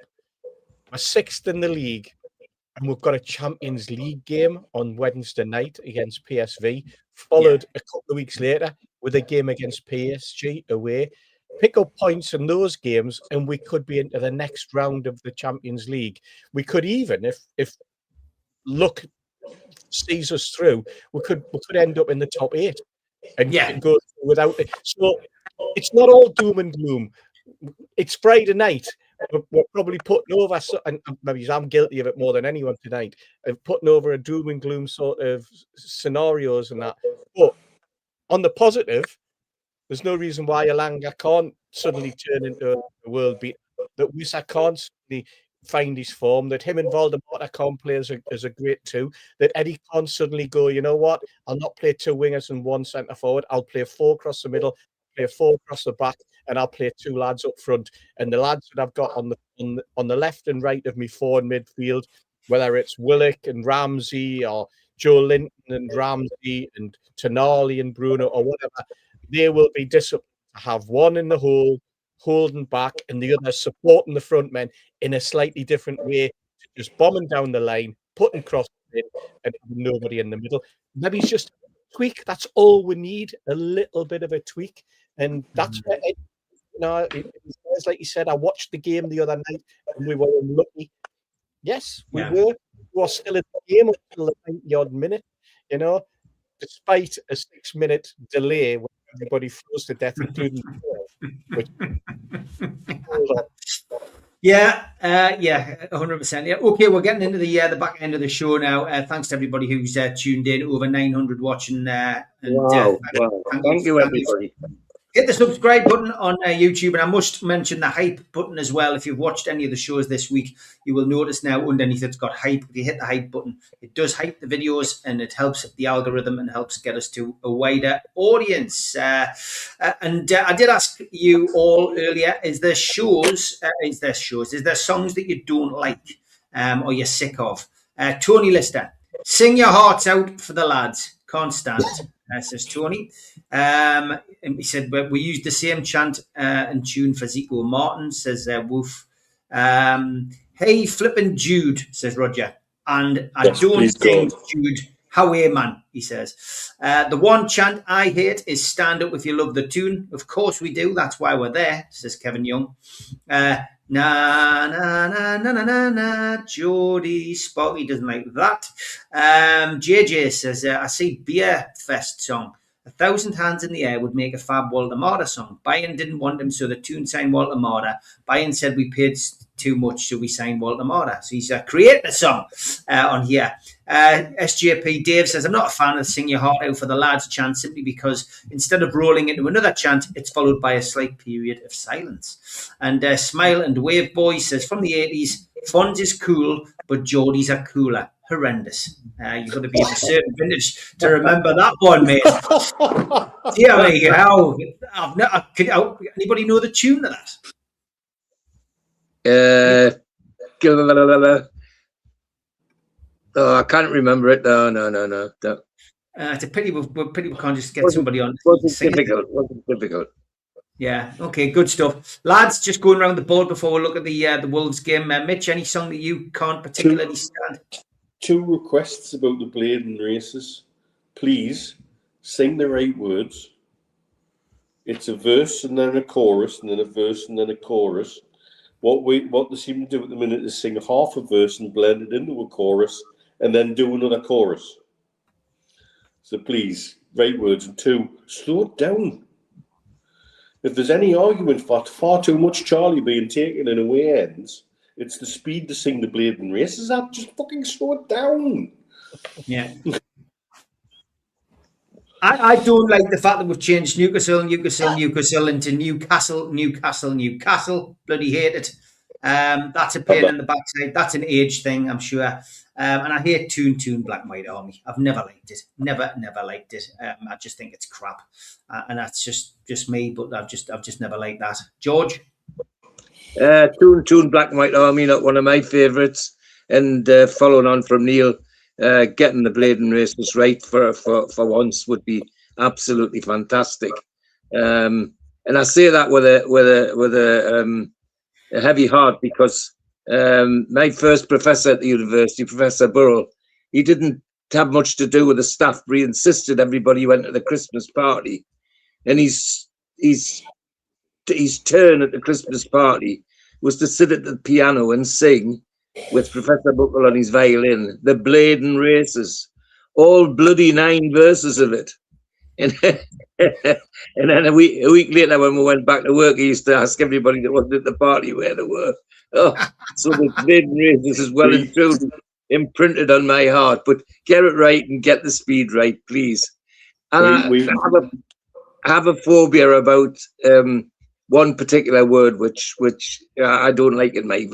We're sixth in the league, and we've got a Champions League game on Wednesday night against PSV, followed a couple of weeks later with a game against PSG away. Pick up points in those games, and we could be into the next round of the Champions League. We could even, if luck sees us through, we could end up in the top 8 and go without it. So it's not all doom and gloom. It's Friday night. We're probably putting over, and maybe I'm guilty of it more than anyone tonight, of putting over a doom and gloom sort of scenarios and that. But on the positive, there's no reason why Elanga can't suddenly turn into a world beater, that Wissa can't suddenly find his form, that him and Valdemar can't play as a great two, that Eddie can't suddenly go, you know what, I'll not play 2 wingers and 1 centre forward, I'll play 4 across the middle, play 4 across the back, and I'll play 2 lads up front. And the lads that I've got on the left and right of me forward midfield, whether it's Willock and Ramsey or Joe Linton and Ramsey and Tonali and Bruno or whatever, they will be disciplined to have one in the hole, holding back, and the other supporting the front men in a slightly different way, just bombing down the line, putting crosses in, and nobody in the middle. Maybe it's just a tweak. That's all we need, a little bit of a tweak. And that's where, it's like you said, I watched the game the other night and we were unlucky. Yes, we were. We were still in the game until the 90-odd minute, despite a 6-minute delay when everybody froze to death, including which 100%. Yeah. Okay, we're getting into the back end of the show now. Thanks to everybody who's tuned in. Over 900 watching. Wow. Thank you, everybody. Hit the subscribe button on YouTube, and I must mention the hype button as well. If you've watched any of the shows this week, you will notice now underneath it's got hype. If you hit the hype button, it does hype the videos, and it helps the algorithm and helps get us to a wider audience. And I did ask you all earlier: is there songs that you don't like or you're sick of? Tony Lister, sing your hearts out for the lads. Can't stand it, says Tony. And he said, we used the same chant and tune for Zico Martin, says Woof. Hey, flippin' Jude, says Roger. And I don't think Jude, how are man, he says. The one chant I hate is stand up if you love the tune. Of course we do. That's why we're there, says Kevin Young. Na, na, na, na, na, na, na, Geordie Sparky doesn't like that. JJ says, I see Beer Fest song. 1,000 Hands in the Air would make a fab Walter Marder song. Bayern didn't want him, so the tune signed Walter Marder. Bayern said we paid too much, so we signed Walter Marder. So he's creating a song on here. SJP Dave says, I'm not a fan of Sing Your Heart Out for the Lads chant, simply because instead of rolling into another chant, it's followed by a slight period of silence. And Smile and Wave Boy says, from the 80s, Fonz is cool, but Geordies are cooler. Horrendous. You've got to be of a certain vintage to remember that one, mate. Anybody know the tune of that? I can't remember it. No. It's a pity we can't just get somebody on. Wasn't difficult. Yeah. Okay. Good stuff, lads. Just going around the board before we look at the Wolves game. Mitch, any song that you can't particularly stand? 2 requests about the Bladen races. Please sing the right words. It's a verse and then a chorus, and then a verse and then a chorus. What they seem to do at the minute is sing half a verse and blend it into a chorus, and then do another chorus. So please, right words. And 2, slow it down. If there's any argument for far too much Charlie being taken in away ends, it's the speed to sing the Bladen races at. Just fucking slow it down. Yeah. I don't like the fact that we've changed Newcastle into Newcastle. Bloody hate it. That's a pain in the backside. That's an age thing, I'm sure. And I hate Toon Black and White Army. I've never liked it. Never liked it. I just think it's crap, and that's just me. But I've just never liked that. George. Toon Black and White Army, not one of my favourites. And following on from Neil, getting the Bladen races right for once would be absolutely fantastic. And I say that with a heavy heart, because my first professor at the university, Professor Burrell, he didn't have much to do with the staff, but he insisted everybody went to the Christmas party. And his turn at the Christmas party was to sit at the piano and sing with Professor Buckle on his violin, the Bladen races, all bloody 9 verses of it. And, and then a week later, when we went back to work, he used to ask everybody that wasn't at the party where they were. Oh, so the Bladen races is well and truly imprinted on my heart. But get it right and get the speed right, please. And I have a phobia about one particular word which I don't like in my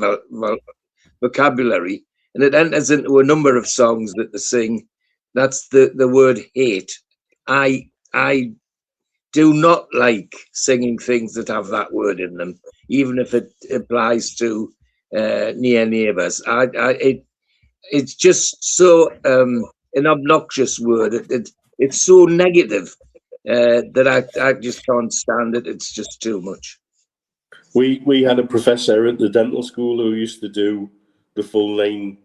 vocabulary, and it enters into a number of songs that they sing. That's the word hate. I do not like singing things that have that word in them, even if it applies to near neighbours. It's just so an obnoxious word. It's so negative that I just can't stand it. It's just too much. We had a professor at the dental school who used to do the full 9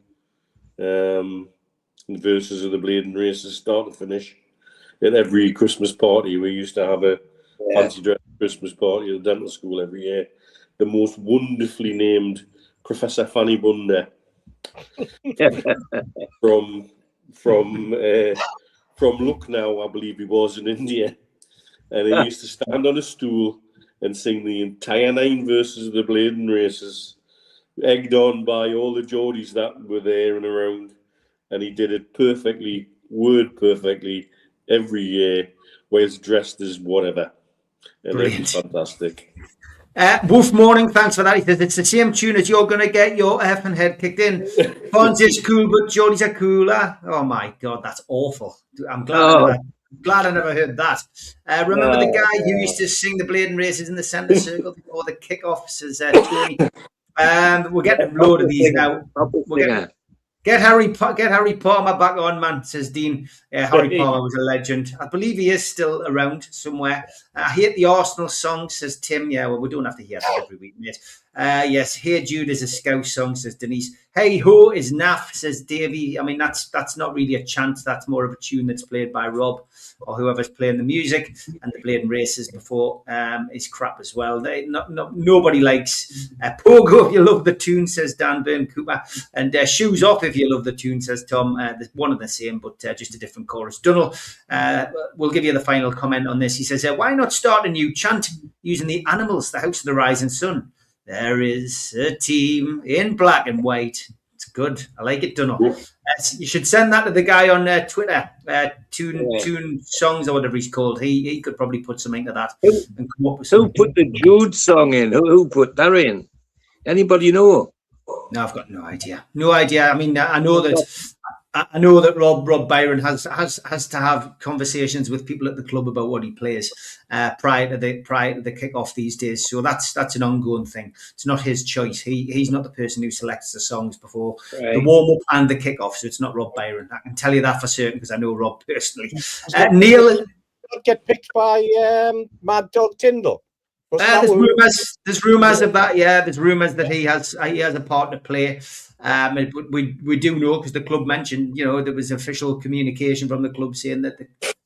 verses of the Bladen races, start to finish. At every Christmas party, we used to have a fancy dress Christmas party at the dental school every year. The most wonderfully named Professor Fanny Bunder from Lucknow, I believe he was, in India, and he used to stand on a stool and sing the entire 9 verses of the Bladen races, egged on by all the Geordies that were there and around, and he did it perfectly, word perfectly, every year, whilst dressed as whatever. And it was fantastic. Wolf Morning, thanks for that. He says it's the same tune as you're going to get your effing head kicked in. Fonz is cool, but Geordies are cooler. Oh my God, that's awful. I'm glad I never heard that. Remember the guy who used to sing the Bladen races in the centre circle before the kickoff, says Tony. We're getting a load of these now. Get Harry Palmer back on, man, says Dean. Harry Palmer was a legend. I believe he is still around somewhere. I hate the Arsenal song, says Tim. Yeah, well, we don't have to hear that every week, mate. Yes, Hey Jude is a Scouse song, says Denise. Hey Ho is naff, says Davey. I mean, that's not really a chant. That's more of a tune that's played by Rob or whoever's playing the music. And the Bladen races before is crap as well. Nobody likes Pogo if you love the tune, says Dan Byrne Cooper. And Shoes Off if you love the tune, says Tom. One of the same, but just a different chorus. Dunnell, we'll give you the final comment on this. He says, why not start a new chant using the Animals, the House of the Rising Sun? There is a team in black and white. It's good. I like it, Dunnell. You should send that to the guy on Twitter, Tune Songs or whatever he's called. He could probably put something to that and come up with something. Who put the Jude song in? Who put that in? Anybody know? No, I've got no idea. No idea. I mean, I know that Rob Byron has to have conversations with people at the club about what he plays prior to the kickoff these days. So that's an ongoing thing. It's not his choice. He's not the person who selects the songs before the warm up and the kickoff. So it's not Rob Byron. I can tell you that for certain because I know Rob personally. Neil get picked by Mad Dog Tyndall. There's rumours of that. Yeah, there's rumours that he has a part to play. We do know because the club mentioned, there was official communication from the club saying that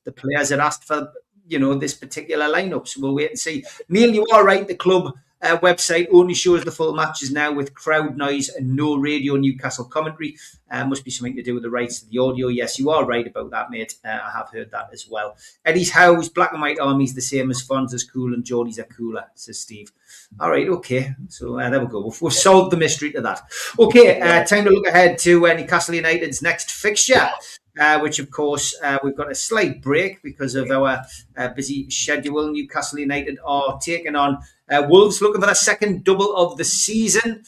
the players had asked for, this particular lineup. So we'll wait and see. Neil, you are right. The club website only shows the full matches now with crowd noise and no radio Newcastle commentary. Must be something to do with the rights to the audio. Yes, you are right about that, mate. I have heard that as well. Eddie's House, Black and White Army's the same as Fonz is cool and Geordies are cooler, says Steve. All right, okay. So there we go. We've solved the mystery to that. Okay, time to look ahead to Newcastle United's next fixture. which of course we've got a slight break because of our busy schedule. Newcastle United are taking on Wolves, looking for the second double of the season.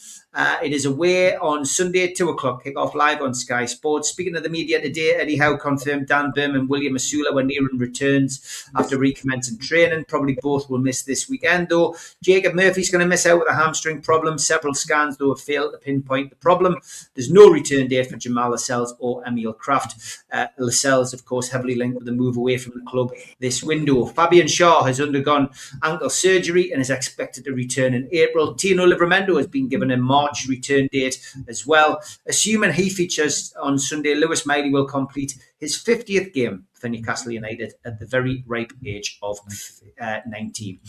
It is away on Sunday, 2:00, kick-off live on Sky Sports. Speaking to the media today, Eddie Howe confirmed Dan Burn and William Masula were nearing returns after recommencing training. Probably both will miss this weekend, though. Jacob Murphy's going to miss out with a hamstring problem. Several scans, though, have failed to pinpoint the problem. There's no return date for Jamal Lascelles or Emil Kraft. Lascelles, of course, heavily linked with the move away from the club this window. Fabian Shaw has undergone ankle surgery and is expected to return in April. Tino Livramento has been given a March return date as well. Assuming he features on Sunday, Lewis Miley will complete his 50th game for Newcastle United at the very ripe age of 19.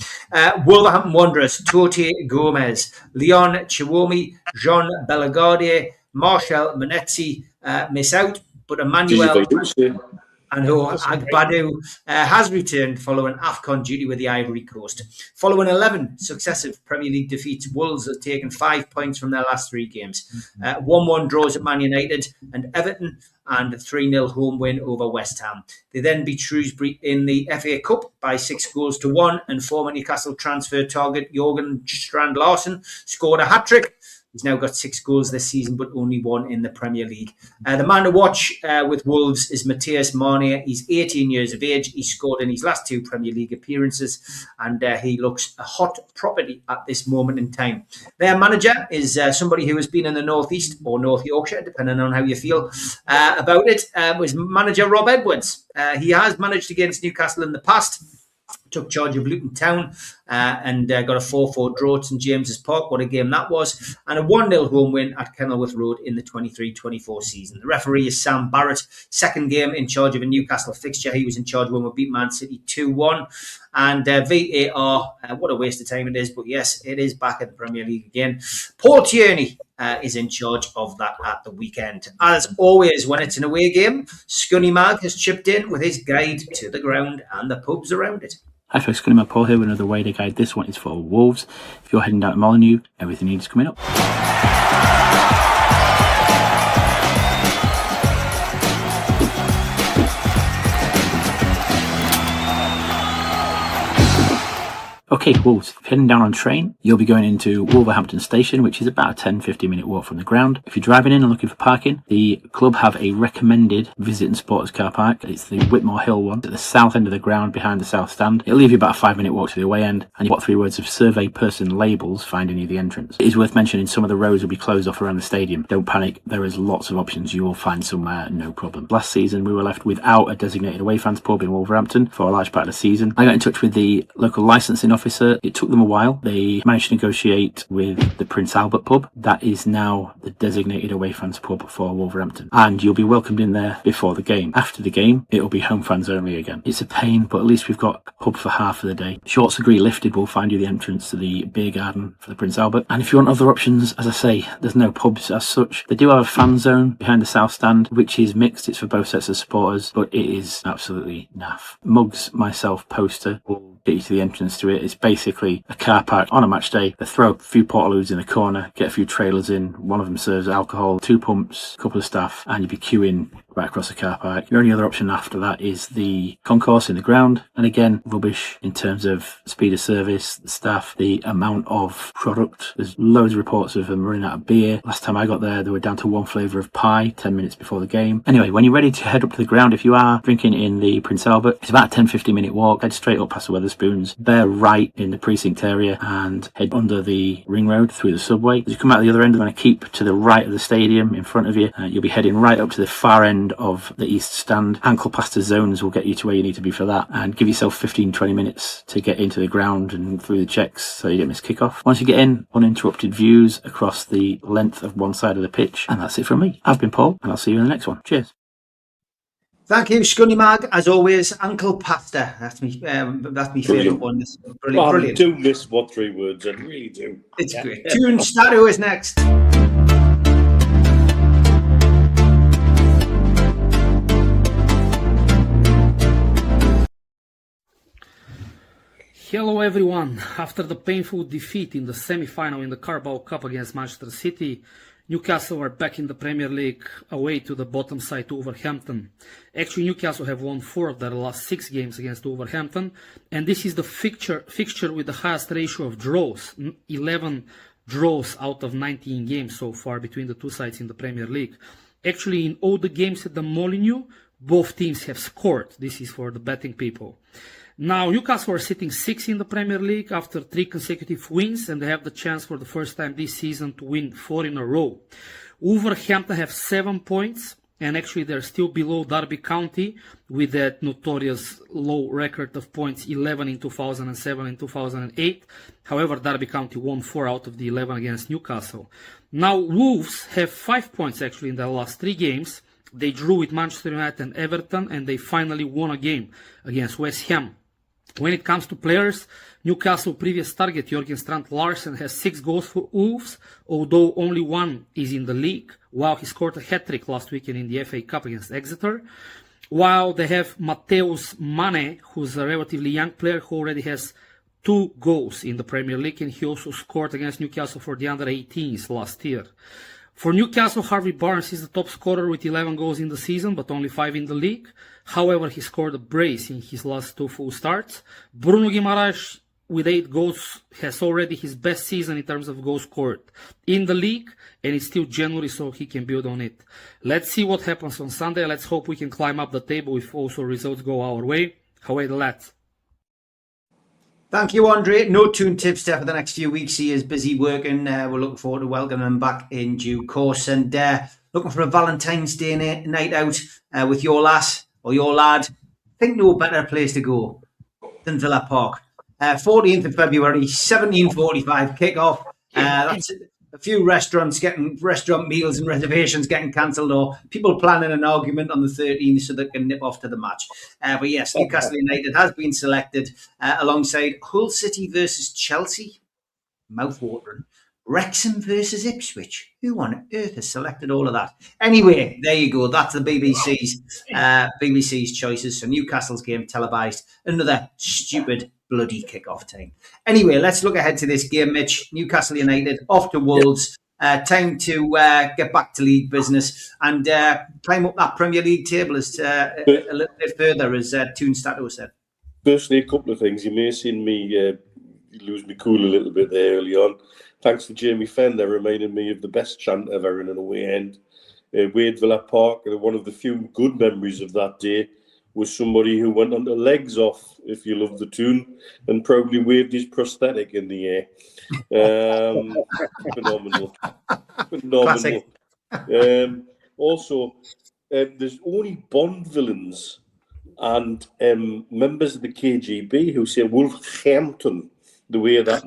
Wolverhampton Wanderers, Tote Gomez, Leon Chiwomi, Jean Bellegarde, Marshall Manetzi miss out, but Emmanuel Agbadu has returned following AFCON duty with the Ivory Coast. Following 11 successive Premier League defeats, Wolves have taken 5 points from their last 3 games. 1-1 draws at Man United and Everton, and a 3-0 home win over West Ham. They then beat Shrewsbury in the FA Cup by 6-1, and former Newcastle transfer target Jorgen Strand Larsen scored a hat-trick. He's now got 6 goals this season, but only 1 in the Premier League. The man to watch with Wolves is Matthias Marnier. He's 18 years of age. He scored in his last 2 Premier League appearances, and he looks a hot property at this moment in time. Their manager is somebody who has been in the North East or North Yorkshire, depending on how you feel about it, was manager Rob Edwards. He has managed against Newcastle in the past. Took charge of Luton Town and got a 4-4 draw at St James's Park. What a game that was. And a 1-0 home win at Kenilworth Road in the 23-24 season. The referee is Sam Barrett. Second game in charge of a Newcastle fixture. He was in charge when we beat Man City 2-1. And VAR, what a waste of time it is. But yes, it is back at the Premier League again. Paul Tierney is in charge of that at the weekend. As always, when it's an away game, Scunny Mag has chipped in with his guide to the ground and the pubs around it. Hi folks, Scunny Mag Paul here with another way to guide. This one is for Wolves. If you're heading down to Molyneux, everything needs coming up. Okay, Wolves, if you're heading down on train, you'll be going into Wolverhampton Station, which is about a 10-15 minute walk from the ground. If you're driving in and looking for parking, the club have a recommended visit and supporters car park. It's the Whitmore Hill one at the south end of the ground behind the south stand. It'll leave you about a 5 minute walk to the away end, and you've got 3 words of survey person labels finding you the entrance. It is worth mentioning some of the roads will be closed off around the stadium. Don't panic, there is lots of options. You will find somewhere, no problem. Last season, we were left without a designated away fans pub in Wolverhampton for a large part of the season. I got in touch with the local licensing officer. It took them a while. They managed to negotiate with the Prince Albert pub. That is now the designated away fans pub for Wolverhampton. And you'll be welcomed in there before the game. After the game, it'll be home fans only again. It's a pain, but at least we've got a pub for half of the day. Shorts Agree Lifted will find you the entrance to the beer garden for the Prince Albert. And if you want other options, as I say, there's no pubs as such. They do have a fan zone behind the south stand, which is mixed. It's for both sets of supporters, but it is absolutely naff. Mugs Myself poster will get you to the entrance to it. It's basically a car park on a match day. They throw a few portaloos in the corner, get a few trailers in. One of them serves alcohol, 2 pumps, a couple of staff, and you'll be queuing right across the car park. Your only other option after that is the concourse in the ground. And again, rubbish in terms of speed of service, the staff, the amount of product. There's loads of reports of them running out of beer. Last time I got there, they were down to 1 flavour of pie 10 minutes before the game. Anyway, when you're ready to head up to the ground, if you are drinking in the Prince Albert, it's about a 10-15 minute walk. Head straight up past the Wetherspoons, bear right in the precinct area, and head under the ring road through the subway. As you come out the other end, you're going to keep to the right of the stadium in front of you. You'll be heading right up to the far end of the east stand. Ankle plaster zones will get you to where you need to be for that, and give yourself 15-20 minutes to get into the ground and through the checks so you don't miss kickoff. Once you get in, uninterrupted views across the length of one side of the pitch. And that's it from me. I've been Paul, and I'll see you in the next one. Cheers. Thank you, Scunny Mag. As always, ankle pasta. That's me favourite one. Brilliant. I do miss what 3 words, I really do. It's great. Tune Stato is next. Hello everyone. After the painful defeat in the semi-final in the Carabao Cup against Manchester City, Newcastle are back in the Premier League away to the bottom side, to Wolverhampton. Actually, Newcastle have won 4 of their last 6 games against Wolverhampton, and this is the fixture with the highest ratio of draws, 11 draws out of 19 games so far between the two sides in the Premier League. Actually, in all the games at the Molineux, both teams have scored. This is for the betting people. Now, Newcastle are sitting 6th in the Premier League after 3 consecutive wins, and they have the chance for the first time this season to win 4 in a row. Wolverhampton have 7 points, and actually they're still below Derby County with that notorious low record of points, 11 in 2007 and 2008. However, Derby County won 4 out of the 11 against Newcastle. Now, Wolves have 5 points actually in their last 3 games. They drew with Manchester United and Everton, and they finally won a game against West Ham. When it comes to players, Newcastle previous target Jørgen Strand Larsen has 6 goals for Wolves, although only 1 is in the league, while he scored a hat-trick last weekend in the FA Cup against Exeter. While they have Mateus Mane, who's a relatively young player who already has 2 goals in the Premier League, and he also scored against Newcastle for the under-18s last year. For Newcastle, Harvey Barnes is the top scorer with 11 goals in the season, but only 5 in the league. However, he scored a brace in his last 2 full starts. Bruno Guimaraes, with 8 goals, has already his best season in terms of goals scored in the league, and it's still January, so he can build on it. Let's see what happens on Sunday. Let's hope we can climb up the table if also results go our way. Away the lads. Thank you, Andre. No Toon Tipster for the next few weeks. He is busy working. We're looking forward to welcoming him back in due course. And looking for a Valentine's Day night out with your lass or your lad. Think no better place to go than Villa Park. 14th of February, 17:45 kick-off. That's a few restaurant meals and reservations getting cancelled, or people planning an argument on the 13th so they can nip off to the match. But yes, Newcastle United has been selected alongside Hull City versus Chelsea. Mouth-watering. Wrexham versus Ipswich. Who on earth has selected all of that? Anyway, there you go. That's the BBC's choices. So Newcastle's game televised. Another stupid bloody kick-off time. Anyway, let's look ahead to this game, Mitch. Newcastle United off to Wolves. Time to get back to league business and climb up that Premier League table as a little bit further, as Toon Stato said. Firstly, a couple of things. You may have seen me lose my cool a little bit there early on. Thanks to Jamie Fenn, that reminded me of the best chant ever in an away end. Wade Villa Park, and one of the few good memories of that day was somebody who went on the legs off, if you love the tune, and probably waved his prosthetic in the air. Phenomenal. Also, there's only Bond villains and members of the KGB who say Wolverhampton, the way that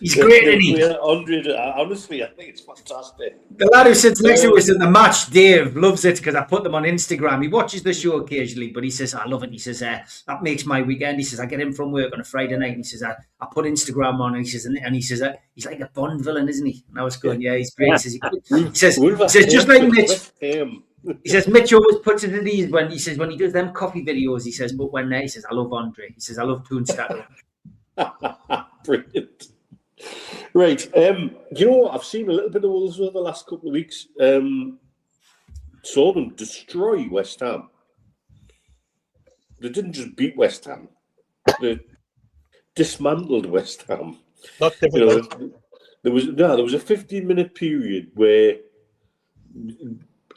he's great, isn't he? Andre, honestly, I think it's fantastic. The lad who sits next to us in the match, Dave, loves it because I put them on Instagram. He watches the show occasionally, but he says, I love it. He says, that makes my weekend. He says, I get in from work on a Friday night, and he says, I put Instagram on, and he says, he's like a Bond villain, isn't he? And I was going, yeah, he's great. He says, just like Mitch. He says, Mitch always puts it at ease when he does them coffee videos. He says, but when he says, I love Andre. He says, I love Toon Stato. Brilliant. Right. You know what? I've seen a little bit of Wolves over the last couple of weeks. Saw them destroy West Ham. They didn't just beat West Ham. They dismantled West Ham. Not difficult. There was a 15-minute period where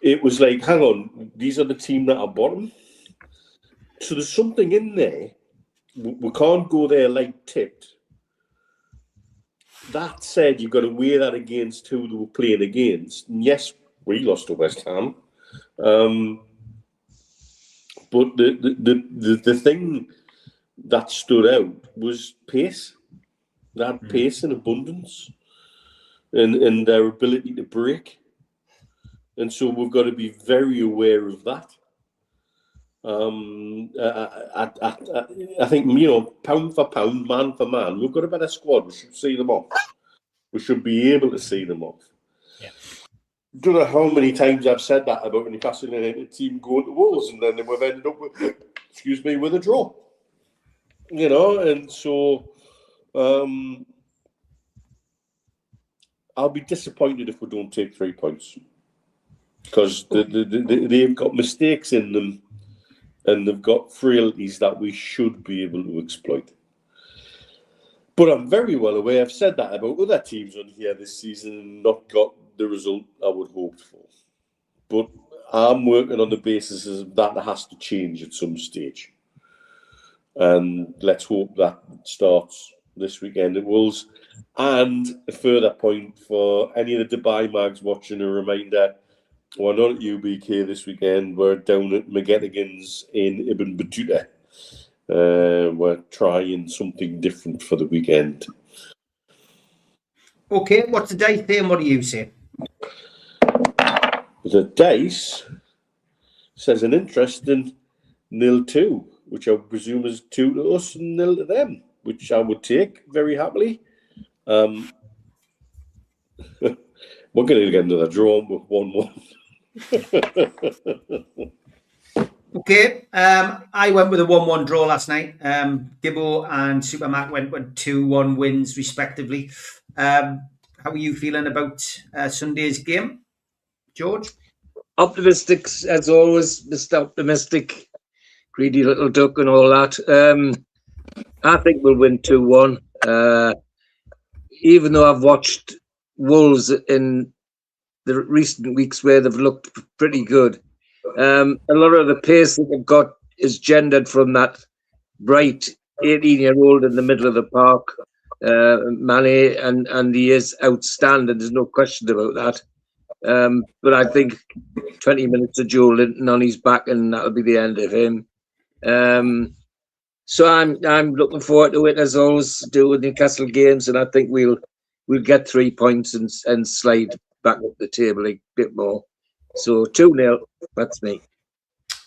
it was like, hang on, these are the team that are bottom. So there's something in there. We can't go there like tipped. That said, you've got to weigh that against who they were playing against. And yes, we lost to West Ham. But the thing that stood out was pace. That pace in abundance and their ability to break. And so we've got to be very aware of that. I think, pound for pound, man for man, we've got a better squad. We should see them off. We should be able to see them off. Yeah. Don't know how many times I've said that about a Newcastle United team going to Wolves, and then we've ended up with a draw. And so I'll be disappointed if we don't take 3 points, because they've got mistakes in them and they've got frailties that we should be able to exploit. But I'm very well aware, I've said that about other teams on here this season and not got the result I would hoped for. But I'm working on the basis of that has to change at some stage. And let's hope that starts this weekend at Wolves. And a further point for any of the Dubai mags watching, a reminder, we're not at UBK this weekend. We're down at McGettigan's in Ibn Battuta. We're trying something different for the weekend. Okay, what's the dice there and what do you say? The dice says an interesting 0-2, which I presume is 2 to us and 0 to them, which I would take very happily. We're going to get another draw with 1-1. Okay, I went with a 1-1 draw last night. Dibbo and Supermac went with 2-1 wins respectively. How are you feeling about Sunday's game, George? Optimistic as always, Mr. Optimistic, greedy little duck and all that. I think we'll win 2-1. Even though I've watched Wolves in the recent weeks where they've looked pretty good, a lot of the pace that they've got is gendered from that bright 18-year-old in the middle of the park, Mane, and he is outstanding. There's no question about that. But I think 20 minutes of Joe Linton on his back, and that'll be the end of him. So I'm looking forward to it, as I always do with Newcastle games, and I think we'll get 3 points and slide back up the table a bit more. So 2-0, that's me.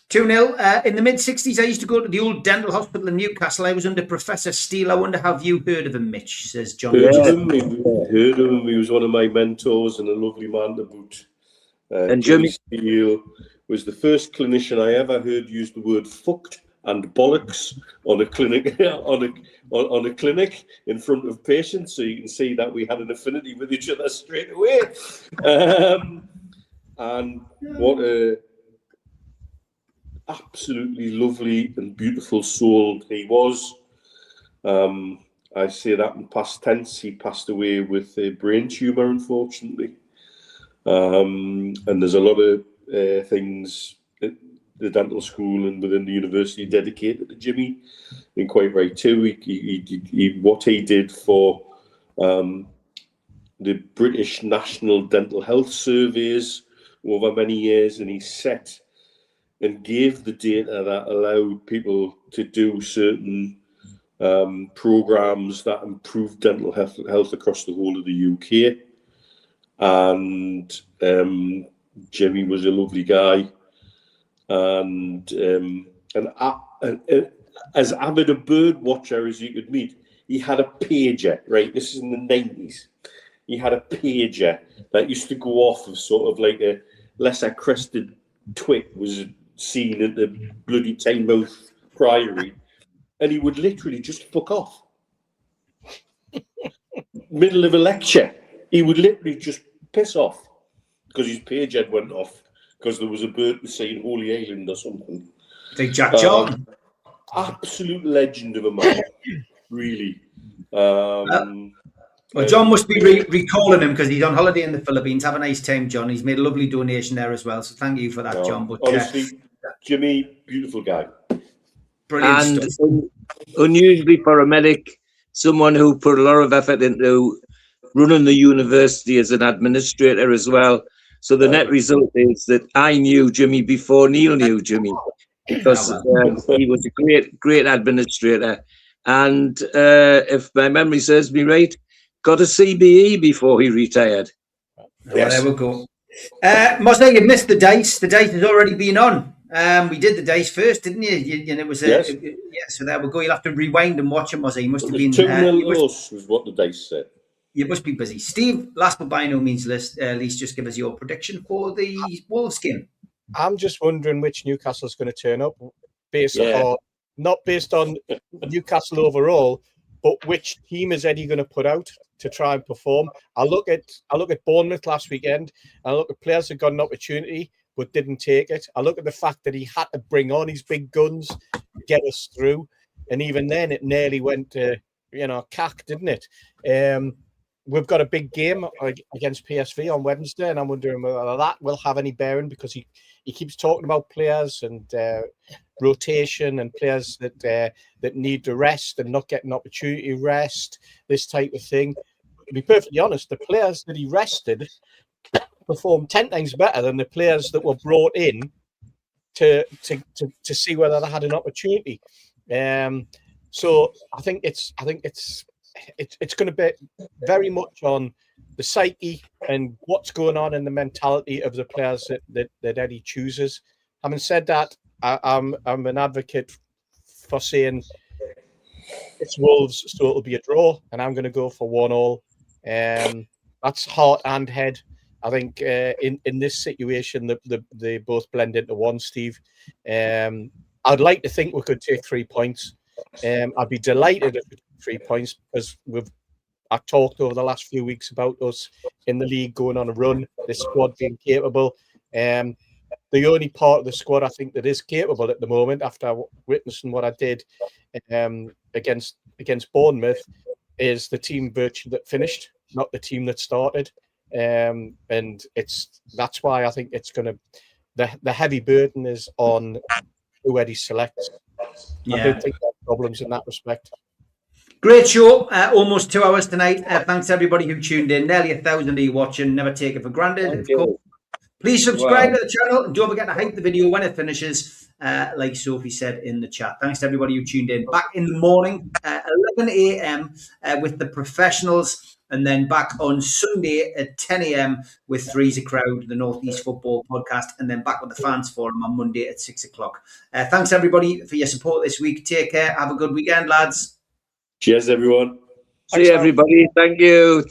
2-0. In the mid-60s, I used to go to the old dental hospital in Newcastle. I was under Professor Steele. I wonder, have you heard of him, Mitch? Says John. Heard of him. He was one of my mentors and a lovely man to boot. And Jimmy Steele was the first clinician I ever heard use the word fucked and bollocks on a clinic on a clinic in front of patients. So you can see that we had an affinity with each other straight away. And what a absolutely lovely and beautiful soul he was. I say that in past tense. He passed away with a brain tumour, unfortunately. And there's a lot of things at the dental school and within the university dedicated to Jimmy. And quite right too. He what he did for the British National Dental Health Surveys over many years, and he set and gave the data that allowed people to do certain programs that improved dental health across the whole of the UK. And Jimmy was a lovely guy, and as avid a bird watcher as you could meet. He had a pager, right? This is in the 90s. He had a pager that used to go off of sort of like a lesser crested twit was seen at the bloody Tynemouth Priory, and he would literally just fuck off. Middle of a lecture, he would literally just piss off because his page head went off because there was a bird saying Holy Island or something. Like Jack John. Absolute legend of a man, really. Well, John must be recalling him because he's on holiday in the Philippines. Have a nice time, John. He's made a lovely donation there as well. So thank you for that, John. But honestly, Jimmy, beautiful guy. Brilliant stuff. Unusually for a medic, someone who put a lot of effort into running the university as an administrator as well. So the net result is that I knew Jimmy before Neil knew Jimmy, because he was a great administrator. And if my memory serves me right, got a CBE before he retired. Yes. Well, there we go. Mosney, you missed the dice. The dice has already been on. We did the dice first, didn't you? And it was yes. So there we go. You'll have to rewind and watch it, Mosney. You must have been 2-0 was what the dice said. You must be busy. Steve, last but by no means least, just give us your prediction for the Wolves game. I'm just wondering which Newcastle's going to turn up not based on Newcastle overall, but which team is Eddie going to put out to try and perform. I look at Bournemouth last weekend, and I look at players that got an opportunity but didn't take it. I look at the fact that he had to bring on his big guns to get us through, and even then it nearly went to cack, didn't it? We've got a big game against PSV on Wednesday, and I'm wondering whether that will have any bearing, because he keeps talking about players and rotation and players that need to rest and not get an opportunity to rest, this type of thing. To be perfectly honest, the players that he rested performed 10 times better than the players that were brought in to see whether they had an opportunity. So I think it's going to be very much on the psyche and what's going on in the mentality of the players that Eddie chooses. Having said that, I'm an advocate for saying it's Wolves, so it'll be a draw, and I'm going to go for 1-1. That's heart and head. I think in this situation, they both blend into one, Steve. I'd like to think we could take 3 points. I'd be delighted if we took 3 points, because I've talked over the last few weeks about us in the league going on a run, this squad being capable. The only part of the squad I think that is capable at the moment, after witnessing what I did against Bournemouth, is the team virtually that finished, not the team that started. And that's why I think it's going to, the heavy burden is on who Eddie selects. Yeah. I don't think there are problems in that respect. Great show. Almost 2 hours tonight. Thanks to everybody who tuned in. Nearly 1,000 of you watching. Never take it for granted. Of course. Please subscribe to the channel, and don't forget to hype the video when it finishes, like Sophie said in the chat. Thanks to everybody who tuned in. Back in the morning, 11 a.m. With the professionals, and then back on Sunday at 10 a.m. with Three's a Crowd, the North East Football Podcast, and then back with the Fans Forum on Monday at 6 o'clock. Thanks, everybody, for your support this week. Take care. Have a good weekend, lads. Cheers, everyone. See you, everybody. Thank you.